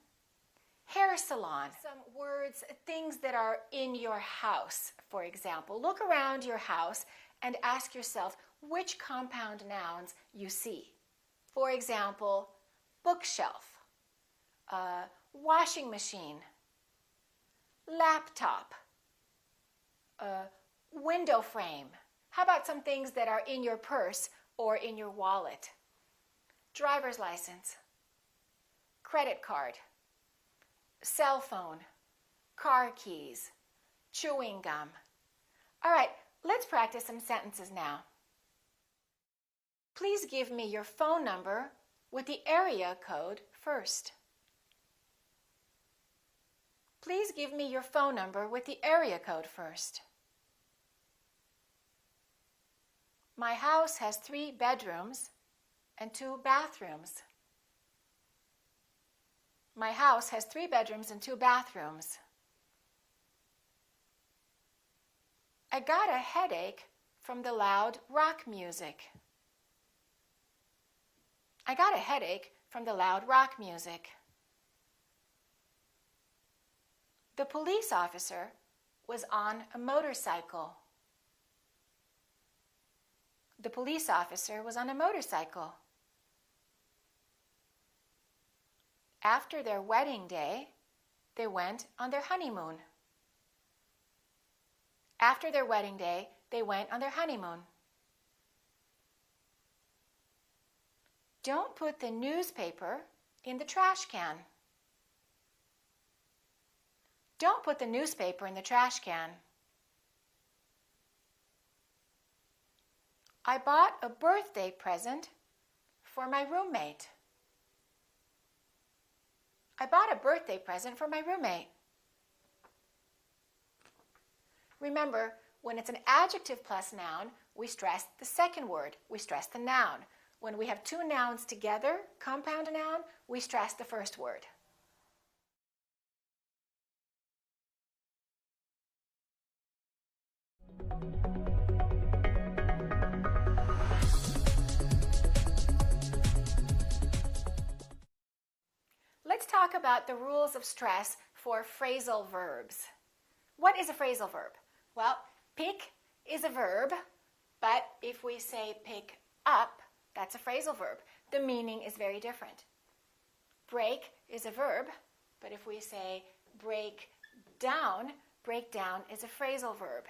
hair salon. Some words, things that are in your house, for example. Look around your house and ask yourself which compound nouns you see. For example, bookshelf, washing machine, laptop, window frame. How about some things that are in your purse or in your wallet? Driver's license, credit card, cell phone, car keys, chewing gum. All right, let's practice some sentences now. Please give me your phone number with the area code first. Please give me your phone number with the area code first. My house has 3 bedrooms and 2 bathrooms. My house has 3 bedrooms and 2 bathrooms. I got a headache from the loud rock music. I got a headache from the loud rock music. The police officer was on a motorcycle. The police officer was on a motorcycle. After their wedding day, they went on their honeymoon. After their wedding day, they went on their honeymoon. Don't put the newspaper in the trash can. Don't put the newspaper in the trash can. I bought a birthday present for my roommate. I bought a birthday present for my roommate. Remember, when it's an adjective plus noun, we stress the second word. We stress the noun. When we have 2 nouns together, compound noun, we stress the first word. Let's talk about the rules of stress for phrasal verbs. What is a phrasal verb? Well, pick is a verb, but if we say pick up, that's a phrasal verb. The meaning is very different. Break is a verb, but if we say break down is a phrasal verb.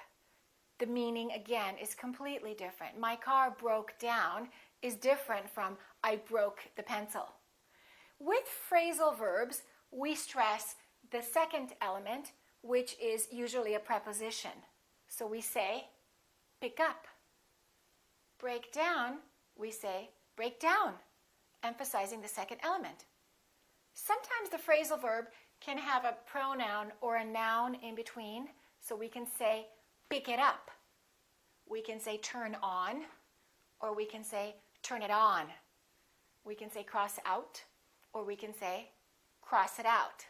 The meaning, again, is completely different. My car broke down is different from I broke the pencil. With phrasal verbs, we stress the second element, which is usually a preposition. So we say, pick up. Break down, we say, break down, emphasizing the second element. Sometimes the phrasal verb can have a pronoun or a noun in between, so we can say, pick it up. We can say, turn on, or we can say, turn it on. We can say, cross out, or we can say, cross it out.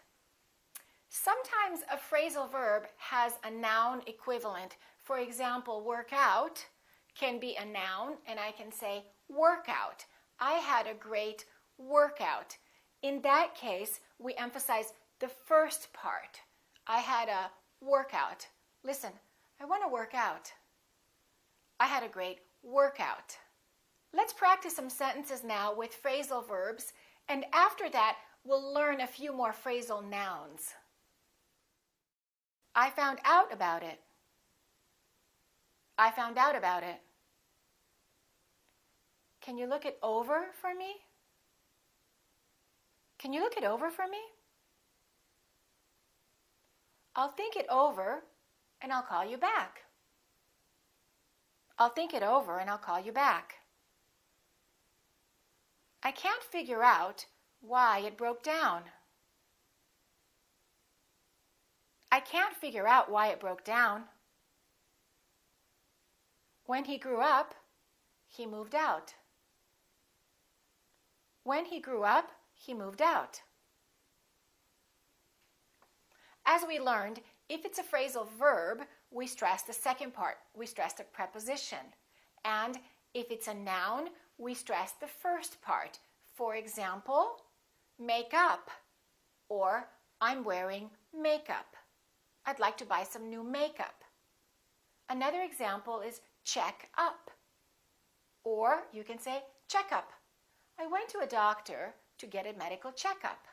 Sometimes a phrasal verb has a noun equivalent. For example, work out can be a noun, and I can say, workout. I had a great workout. In that case, we emphasize the first part. I had a workout. Listen, I want to work out. I had a great workout. Let's practice some sentences now with phrasal verbs, and after that, we'll learn a few more phrasal nouns. I found out about it. I found out about it. Can you look it over for me? Can you look it over for me? I'll think it over and I'll call you back. I'll think it over and I'll call you back. I can't figure out why it broke down. I can't figure out why it broke down. When he grew up, he moved out. When he grew up, he moved out. As we learned, if it's a phrasal verb, we stress the second part. We stress the preposition. And if it's a noun, we stress the first part. For example, make up, or I'm wearing makeup. I'd like to buy some new makeup. Another example is check up, or you can say checkup. I went to a doctor to get a medical checkup.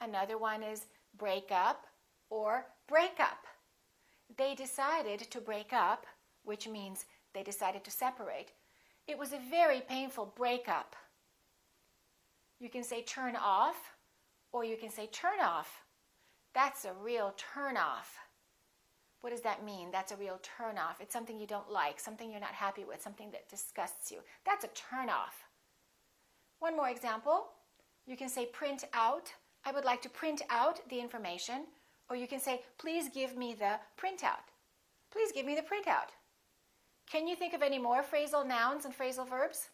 Another one is break up or break up. They decided to break up, which means they decided to separate. It was a very painful breakup. You can say turn off, or you can say turn off. That's a real turn off. What does that mean? That's a real turn off. It's something you don't like, something you're not happy with, something that disgusts you. That's a turn off. One more example. You can say print out. I would like to print out the information. Or you can say, please give me the printout. Please give me the printout. Can you think of any more phrasal nouns and phrasal verbs?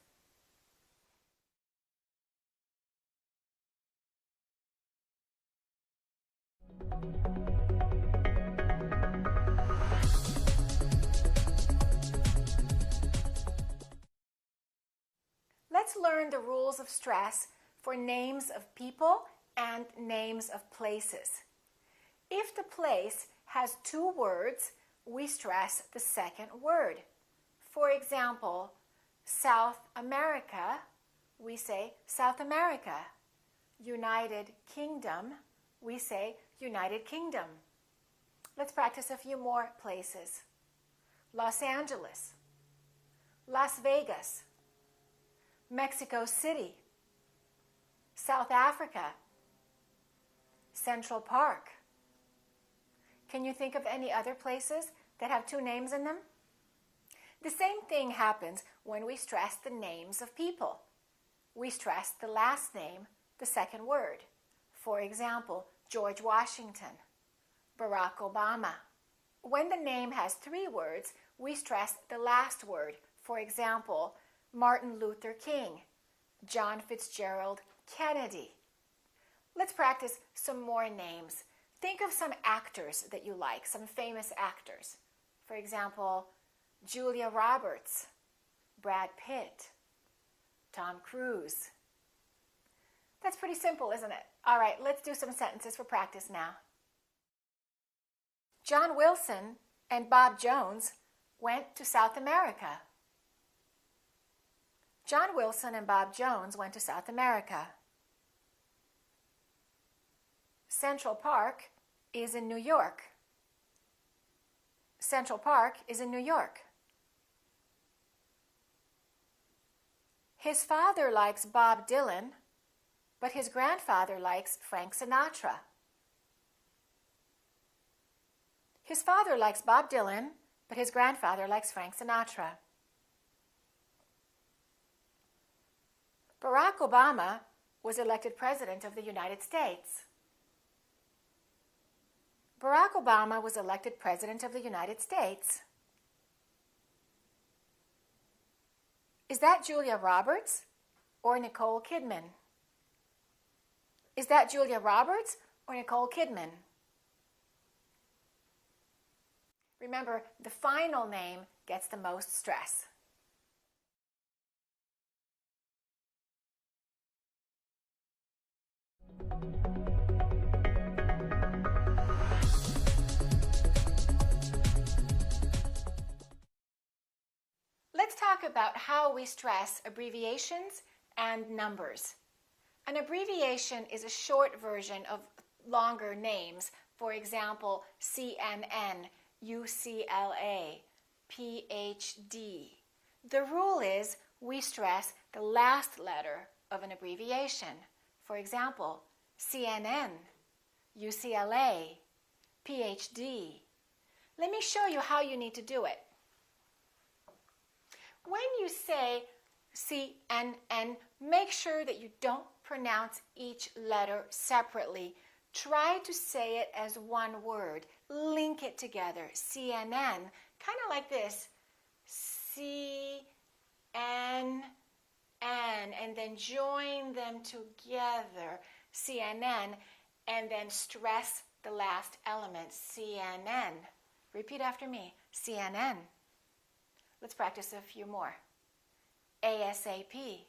Let's learn the rules of stress for names of people and names of places. If the place has two words, we stress the second word. For example, South America, we say South America. United Kingdom, we say United Kingdom. Let's practice a few more places. Los Angeles, Las Vegas, Mexico City, South Africa, Central Park. Can you think of any other places that have two names in them? The same thing happens when we stress the names of people. We stress the last name, the second word. For example, George Washington, Barack Obama. When the name has three words, we stress the last word. For example, Martin Luther King, John Fitzgerald Kennedy. Let's practice some more names. Think of some actors that you like, some famous actors. For example, Julia Roberts, Brad Pitt, Tom Cruise. That's pretty simple, isn't it? All right, let's do some sentences for practice now. John Wilson and Bob Jones went to South America. John Wilson and Bob Jones went to South America. Central Park is in New York. Central Park is in New York. His father likes Bob Dylan, but his grandfather likes Frank Sinatra. His father likes Bob Dylan, but his grandfather likes Frank Sinatra. Barack Obama was elected President of the United States. Barack Obama was elected President of the United States. Is that Julia Roberts or Nicole Kidman? Is that Julia Roberts or Nicole Kidman? Remember, the final name gets the most stress. talk about how we stress abbreviations and numbers. An abbreviation is a short version of longer names. For example, CNN, UCLA, PhD. The rule is we stress the last letter of an abbreviation. For example, CNN, UCLA, PhD. Let me show you how you need to do it. When you say CNN, make sure that you don't pronounce each letter separately. Try to say it as one word. Link it together. CNN, kind of like this. CNN, and then join them together. CNN, and then stress the last element. CNN. Repeat after me. CNN. Let's practice a few more. ASAP.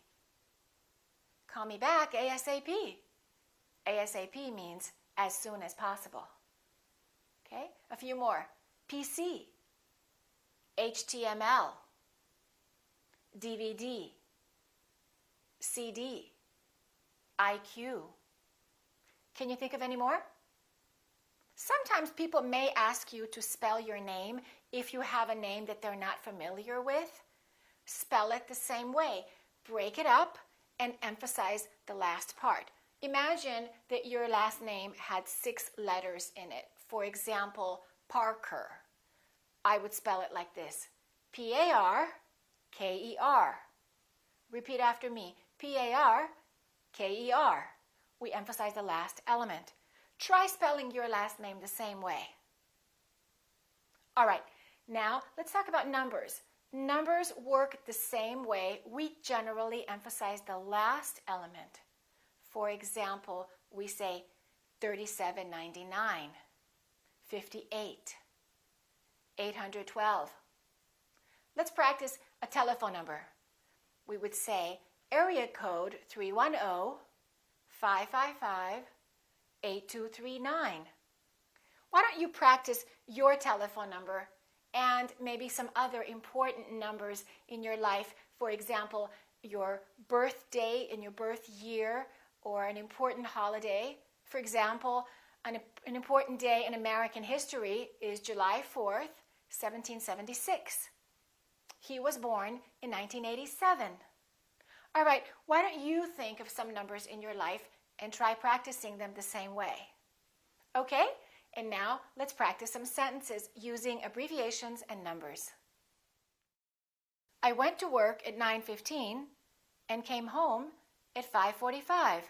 Call me back ASAP. ASAP means as soon as possible. Okay? A few more. PC. HTML. DVD. CD. IQ. Can you think of any more? Sometimes people may ask you to spell your name if you have a name that they're not familiar with. Spell it the same way. Break it up and emphasize the last part. Imagine that your last name had 6 letters in it. For example, Parker. I would spell it like this. P-A-R-K-E-R. Repeat after me. P-A-R-K-E-R. We emphasize the last element. Try spelling your last name the same way. All right, now let's talk about numbers. Numbers work the same way. We generally emphasize the last element. For example, we say 3799, 58, 812. Let's practice a telephone number. We would say area code 310-555-8239. Why don't you practice your telephone number and maybe some other important numbers in your life? For example, your birthday and your birth year, or an important holiday. For example, an important day in American history is July 4th, 1776. He was born in 1987. All right, why don't you think of some numbers in your life and try practicing them the same way? Okay, and now let's practice some sentences using abbreviations and numbers. I went to work at 9:15 and came home at 5:45.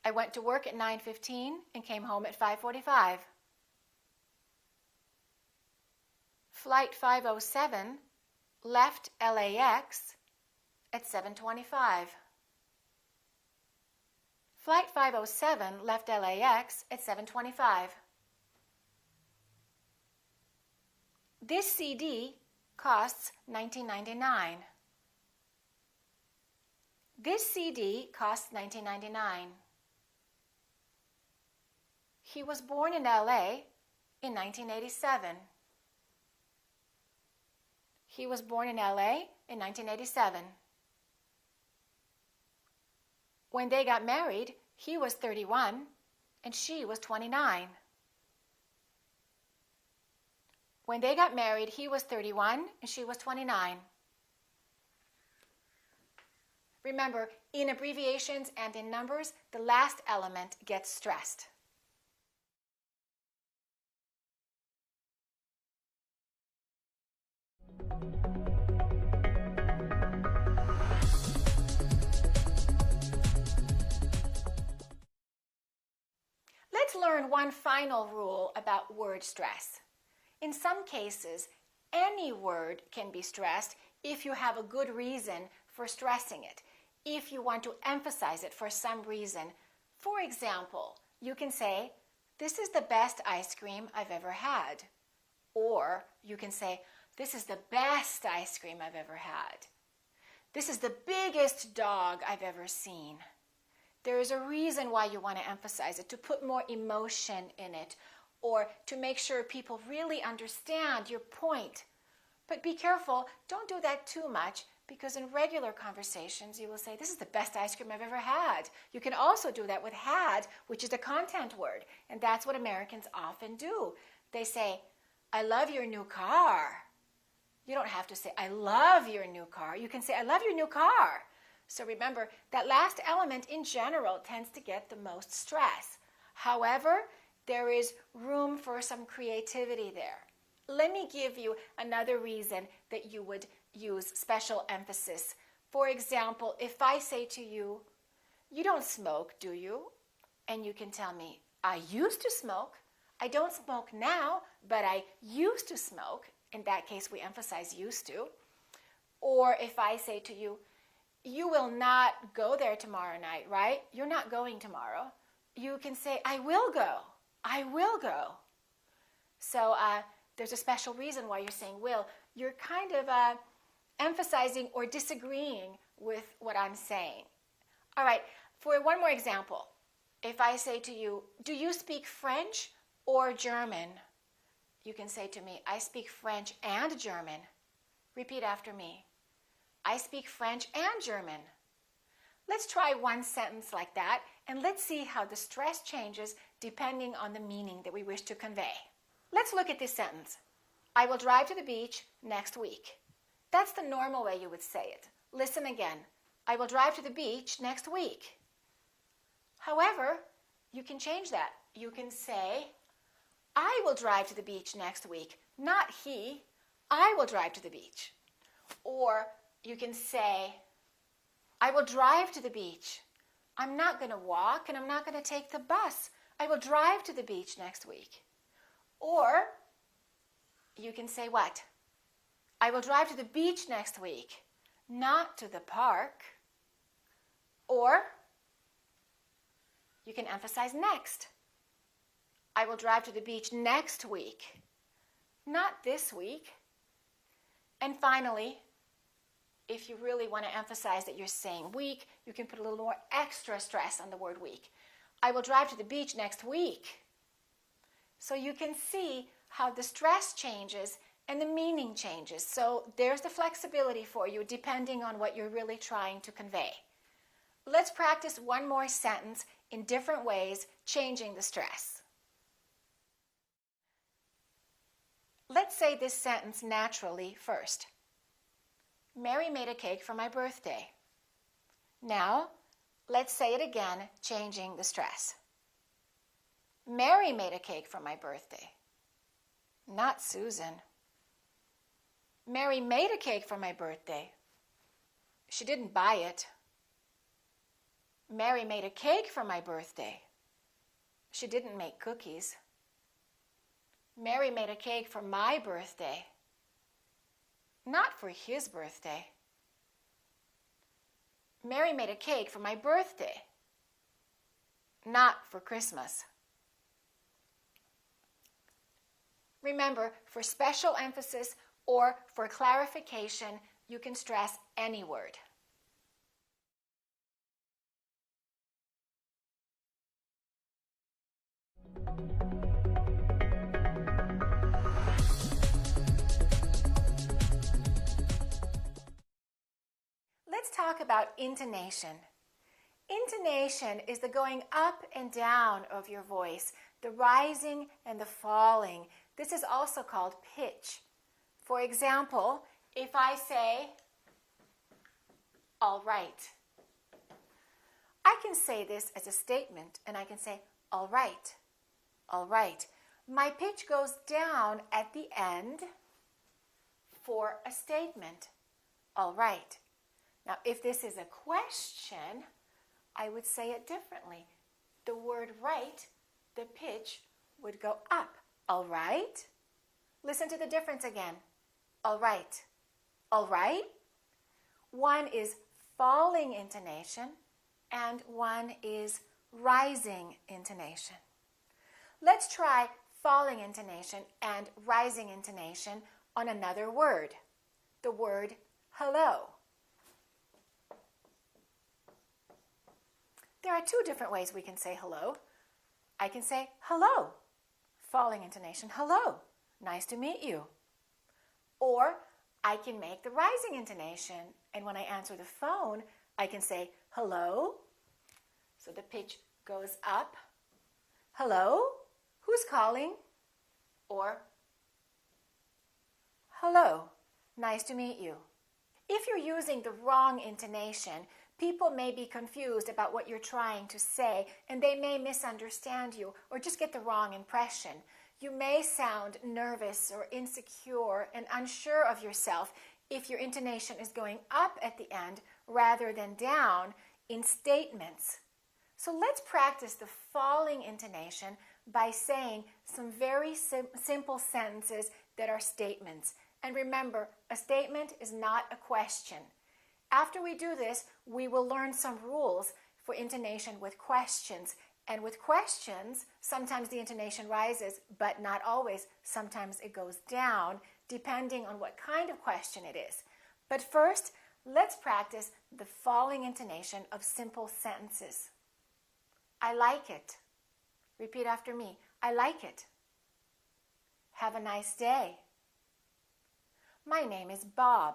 I went to work at 9:15 and came home at 5:45. Flight 507 left LAX at 7:25. Flight 507 left LAX at 7:25. This CD costs $19.99. This CD costs $19.99. He was born in LA in 1987. He was born in LA in 1987. When they got married, he was 31 and she was 29. When they got married, he was 31 and she was 29. Remember, in abbreviations and in numbers, the last element gets stressed. Let's learn one final rule about word stress. In some cases, any word can be stressed if you have a good reason for stressing it, if you want to emphasize it for some reason. For example, you can say, "This is the best ice cream I've ever had." Or you can say, "This is the best ice cream I've ever had." "This is the biggest dog I've ever seen." There is a reason why you want to emphasize it, to put more emotion in it, or to make sure people really understand your point. But be careful, don't do that too much, because in regular conversations you will say, this is the best ice cream I've ever had. You can also do that with had, which is a content word, and that's what Americans often do. They say, I love your new car. You don't have to say, I love your new car. You can say, I love your new car. So remember, that last element in general tends to get the most stress. However, there is room for some creativity there. Let me give you another reason that you would use special emphasis. For example, if I say to you, you don't smoke, do you? And you can tell me, I used to smoke. I don't smoke now, but I used to smoke. In that case, we emphasize used to. Or if I say to you, you will not go there tomorrow night, right? You're not going tomorrow. You can say, I will go. I will go. So there's a special reason why you're saying will. You're kind of emphasizing or disagreeing with what I'm saying. All right, for one more example, if I say to you, do you speak French or German? You can say to me, I speak French and German. Repeat after me. I speak French and German. Let's try one sentence like that, and let's see how the stress changes depending on the meaning that we wish to convey. Let's look at this sentence. I will drive to the beach next week. That's the normal way you would say it. Listen again. I will drive to the beach next week. However, you can change that. You can say, I will drive to the beach next week. Not he. I will drive to the beach. Or you can say, I will drive to the beach. I'm not going to walk and I'm not going to take the bus. I will drive to the beach next week. Or you can say what? I will drive to the beach next week, not to the park. Or you can emphasize next. I will drive to the beach next week, not this week. And finally, if you really want to emphasize that you're saying week, you can put a little more extra stress on the word week. I will drive to the beach next week. So you can see how the stress changes and the meaning changes. So there's the flexibility for you depending on what you're really trying to convey. Let's practice one more sentence in different ways, changing the stress. Let's say this sentence naturally first. Mary made a cake for my birthday. Now, let's say it again, changing the stress. Mary made a cake for my birthday. Not Susan. Mary made a cake for my birthday. She didn't buy it. Mary made a cake for my birthday. She didn't make cookies. Mary made a cake for my birthday. Not for his birthday. Mary made a cake for my birthday. Not for Christmas. Remember, for special emphasis or for clarification, you can stress any word. Let's talk about intonation. Intonation is the going up and down of your voice, the rising and the falling. This is also called pitch. For example, if I say, all right, I can say this as a statement, and I can say, all right, all right. My pitch goes down at the end for a statement, all right. Now, if this is a question, I would say it differently. The word right, the pitch would go up. All right? Listen to the difference again. All right. All right? One is falling intonation and one is rising intonation. Let's try falling intonation and rising intonation on another word. The word hello. There are two different ways we can say hello. I can say hello, falling intonation, hello, nice to meet you. Or I can make the rising intonation, and when I answer the phone, I can say hello. So the pitch goes up. Hello? Who's calling? Or hello, nice to meet you. If you're using the wrong intonation, people may be confused about what you're trying to say, and they may misunderstand you or just get the wrong impression. You may sound nervous or insecure and unsure of yourself if your intonation is going up at the end rather than down in statements. So let's practice the falling intonation by saying some very simple sentences that are statements. And remember, a statement is not a question. After we do this, we will learn some rules for intonation with questions. And with questions, sometimes the intonation rises, but not always. Sometimes it goes down, depending on what kind of question it is. But first, let's practice the falling intonation of simple sentences. I like it. Repeat after me. I like it. Have a nice day. My name is Bob.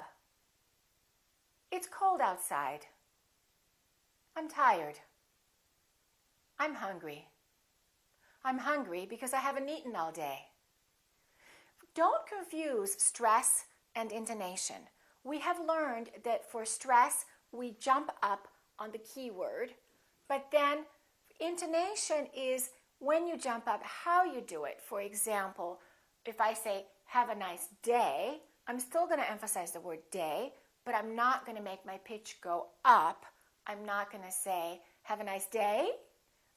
It's cold outside. I'm tired. I'm hungry. I'm hungry because I haven't eaten all day. Don't confuse stress and intonation. We have learned that for stress, we jump up on the keyword, but then intonation is when you jump up, how you do it. For example, if I say, have a nice day, I'm still going to emphasize the word day, but I'm not going to make my pitch go up. I'm not going to say, have a nice day.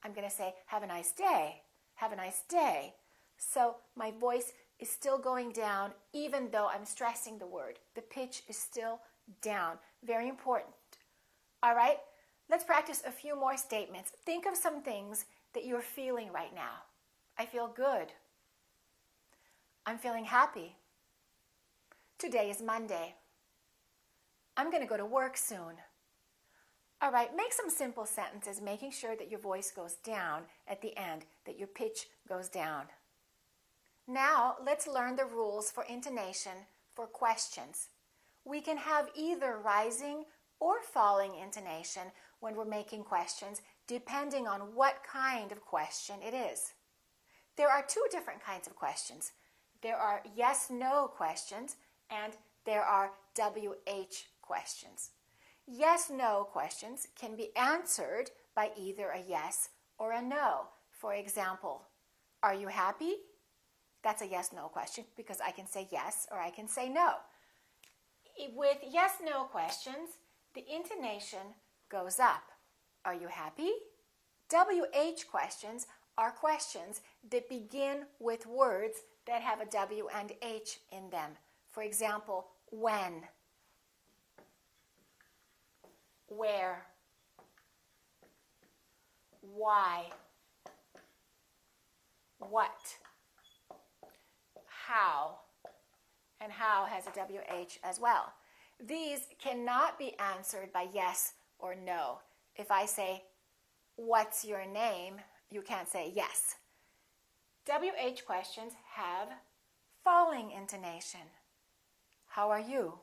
I'm going to say, have a nice day. Have a nice day. So my voice is still going down even though I'm stressing the word. The pitch is still down. Very important. All right, let's practice a few more statements. Think of some things that you're feeling right now. I feel good. I'm feeling happy. Today is Monday. I'm going to go to work soon. All right, make some simple sentences, making sure that your voice goes down at the end, that your pitch goes down. Now, let's learn the rules for intonation for questions. We can have either rising or falling intonation when we're making questions, depending on what kind of question it is. There are two different kinds of questions. There are yes-no questions, and there are WH questions. Yes-no questions can be answered by either a yes or a no. For example, are you happy? That's a yes-no question because I can say yes or I can say no. With yes-no questions, the intonation goes up. Are you happy? WH questions are questions that begin with words that have a W and H in them. For example, when, where, why, what, how, and how has a WH as well. These cannot be answered by yes or no. If I say, what's your name? You can't say yes. WH questions have falling intonation. How are you?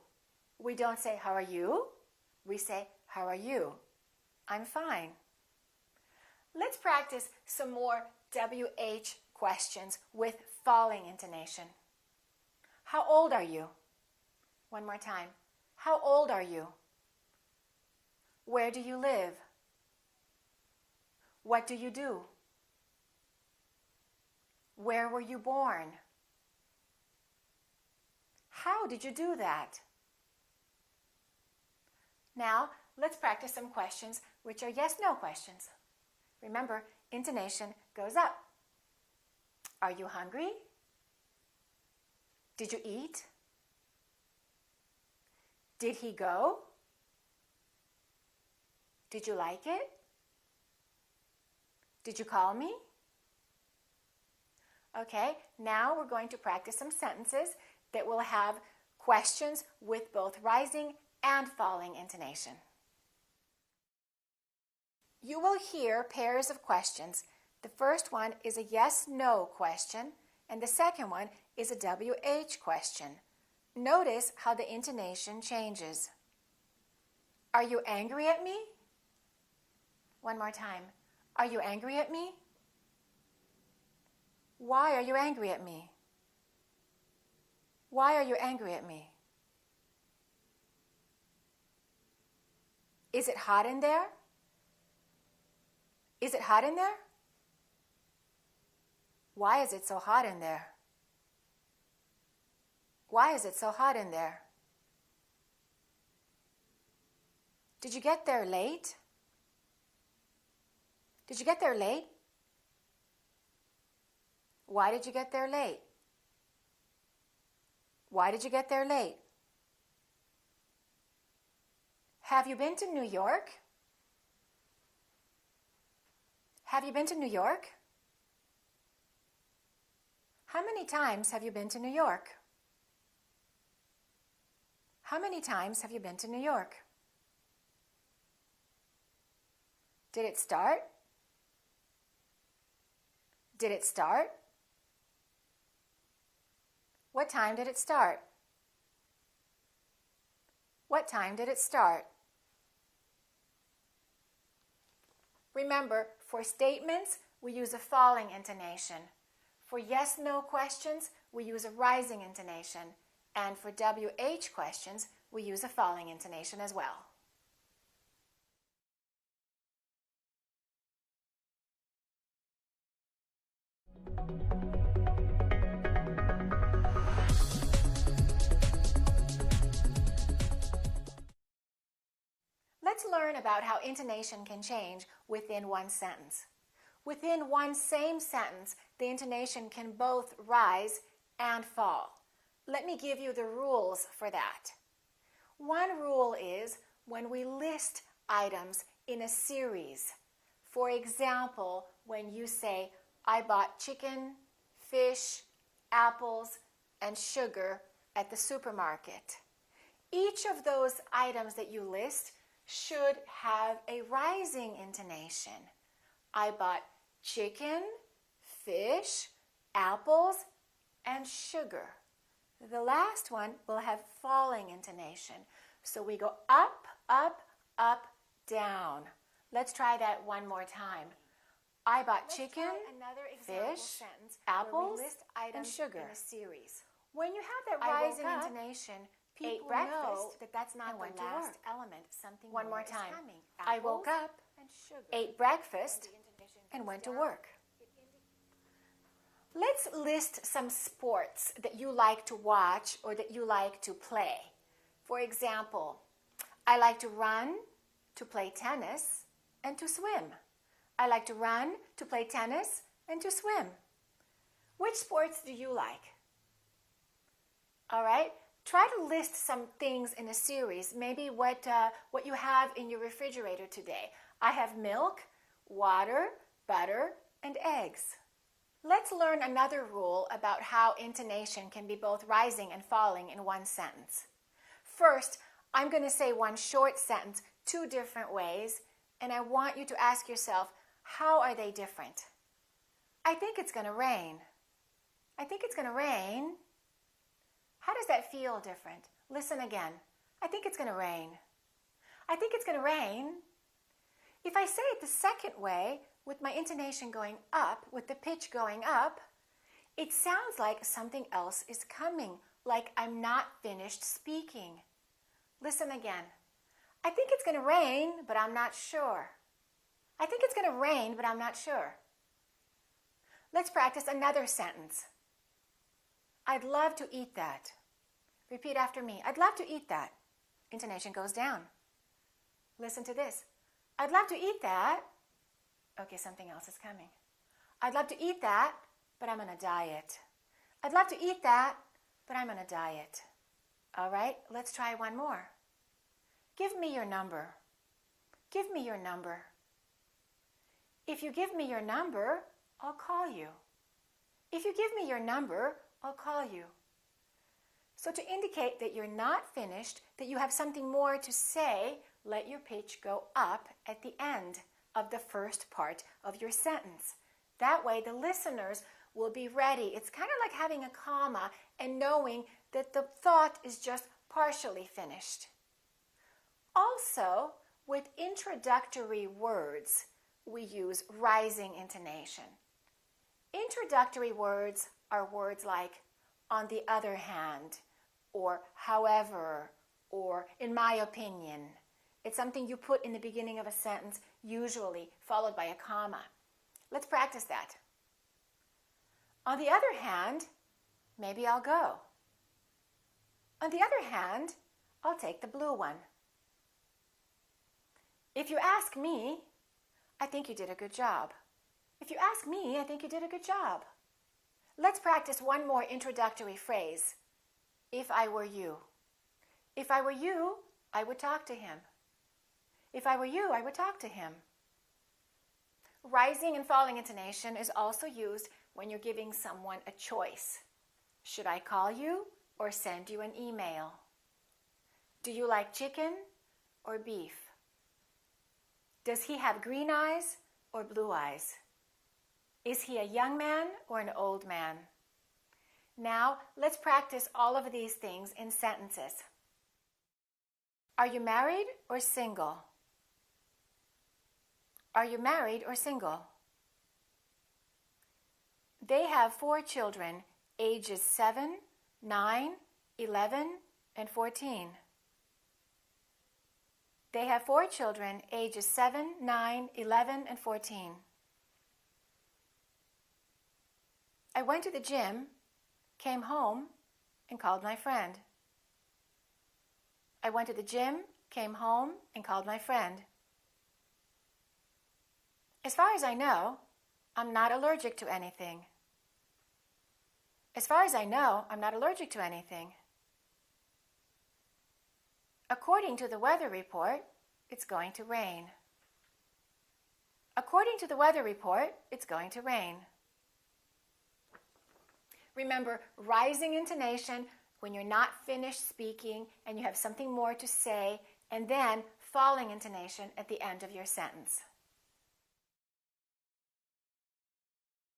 We don't say, how are you? We say, how are you? I'm fine. Let's practice some more WH questions with falling intonation. How old are you? One more time. How old are you? Where do you live? What do you do? Where were you born? How did you do that? Now, let's practice some questions which are yes-no questions. Remember, intonation goes up. Are you hungry? Did you eat? Did he go? Did you like it? Did you call me? Okay, now we're going to practice some sentences that will have questions with both rising and falling intonation. You will hear pairs of questions. The first one is a yes-no question, and the second one is a WH question. Notice how the intonation changes. Are you angry at me? One more time. Are you angry at me? Why are you angry at me? Why are you angry at me? Is it hot in there? Is it hot in there? Why is it so hot in there? Why is it so hot in there? Did you get there late? Did you get there late? Why did you get there late? Why did you get there late? Have you been to New York? Have you been to New York? How many times have you been to New York? How many times have you been to New York? Did it start? Did it start? What time did it start? What time did it start? Remember, for statements, we use a falling intonation. For yes-no questions, we use a rising intonation. And for WH questions, we use a falling intonation as well. Let's learn about how intonation can change within one sentence. Within one same sentence, the intonation can both rise and fall. Let me give you the rules for that. One rule is when we list items in a series. For example, when you say, I bought chicken, fish, apples, and sugar at the supermarket. Each of those items that you list should have a rising intonation. I bought chicken, fish, apples, and sugar. The last one will have falling intonation. So we go up, up, up, down. Let's try that one more time. I bought chicken, fish, apples, and sugar. In a series. When you have that rising intonation, people know that that's not the last element. Something one more time. I woke up, ate breakfast, and went to work. Let's list some sports that you like to watch or that you like to play. For example, I like to run, to play tennis, and to swim. I like to run, to play tennis, and to swim. Which sports do you like? All right, try to list some things in a series, maybe what you have in your refrigerator today. I have milk, water, butter, and eggs. Let's learn another rule about how intonation can be both rising and falling in one sentence. First, I'm going to say one short sentence two different ways, and I want you to ask yourself, how are they different? I think it's going to rain. I think it's going to rain. How does that feel different? Listen again. I think it's going to rain. I think it's going to rain. If I say it the second way, with my intonation going up, with the pitch going up, it sounds like something else is coming, like I'm not finished speaking. Listen again. I think it's going to rain, but I'm not sure. I think it's going to rain, but I'm not sure. Let's practice another sentence. I'd love to eat that. Repeat after me. I'd love to eat that. Intonation goes down. Listen to this. I'd love to eat that. Okay, something else is coming. I'd love to eat that, but I'm on a diet. I'd love to eat that, but I'm on a diet. All right, let's try one more. Give me your number. Give me your number. If you give me your number, I'll call you. If you give me your number, I'll call you. So to indicate that you're not finished, that you have something more to say, let your pitch go up at the end of the first part of your sentence. That way the listeners will be ready. It's kind of like having a comma and knowing that the thought is just partially finished. Also, with introductory words, we use rising intonation. Introductory words are words like on the other hand, or however, or in my opinion. It's something you put in the beginning of a sentence, usually followed by a comma. Let's practice that. On the other hand, maybe I'll go. On the other hand, I'll take the blue one. If you ask me, I think you did a good job. If you ask me, I think you did a good job. Let's practice one more introductory phrase. If I were you. If I were you, I would talk to him. If I were you, I would talk to him. Rising and falling intonation is also used when you're giving someone a choice. Should I call you or send you an email? Do you like chicken or beef? Does he have green eyes or blue eyes? Is he a young man or an old man? Now, let's practice all of these things in sentences. Are you married or single? Are you married or single? They have 4 children, ages 7, 9, 11, and 14. They have 4 children, ages 7, 9, 11, and 14. I went to the gym, came home, and called my friend. I went to the gym, came home, and called my friend. As far as I know, I'm not allergic to anything. As far as I know, I'm not allergic to anything. According to the weather report, it's going to rain. According to the weather report, it's going to rain. Remember, rising intonation when you're not finished speaking and you have something more to say, and then falling intonation at the end of your sentence.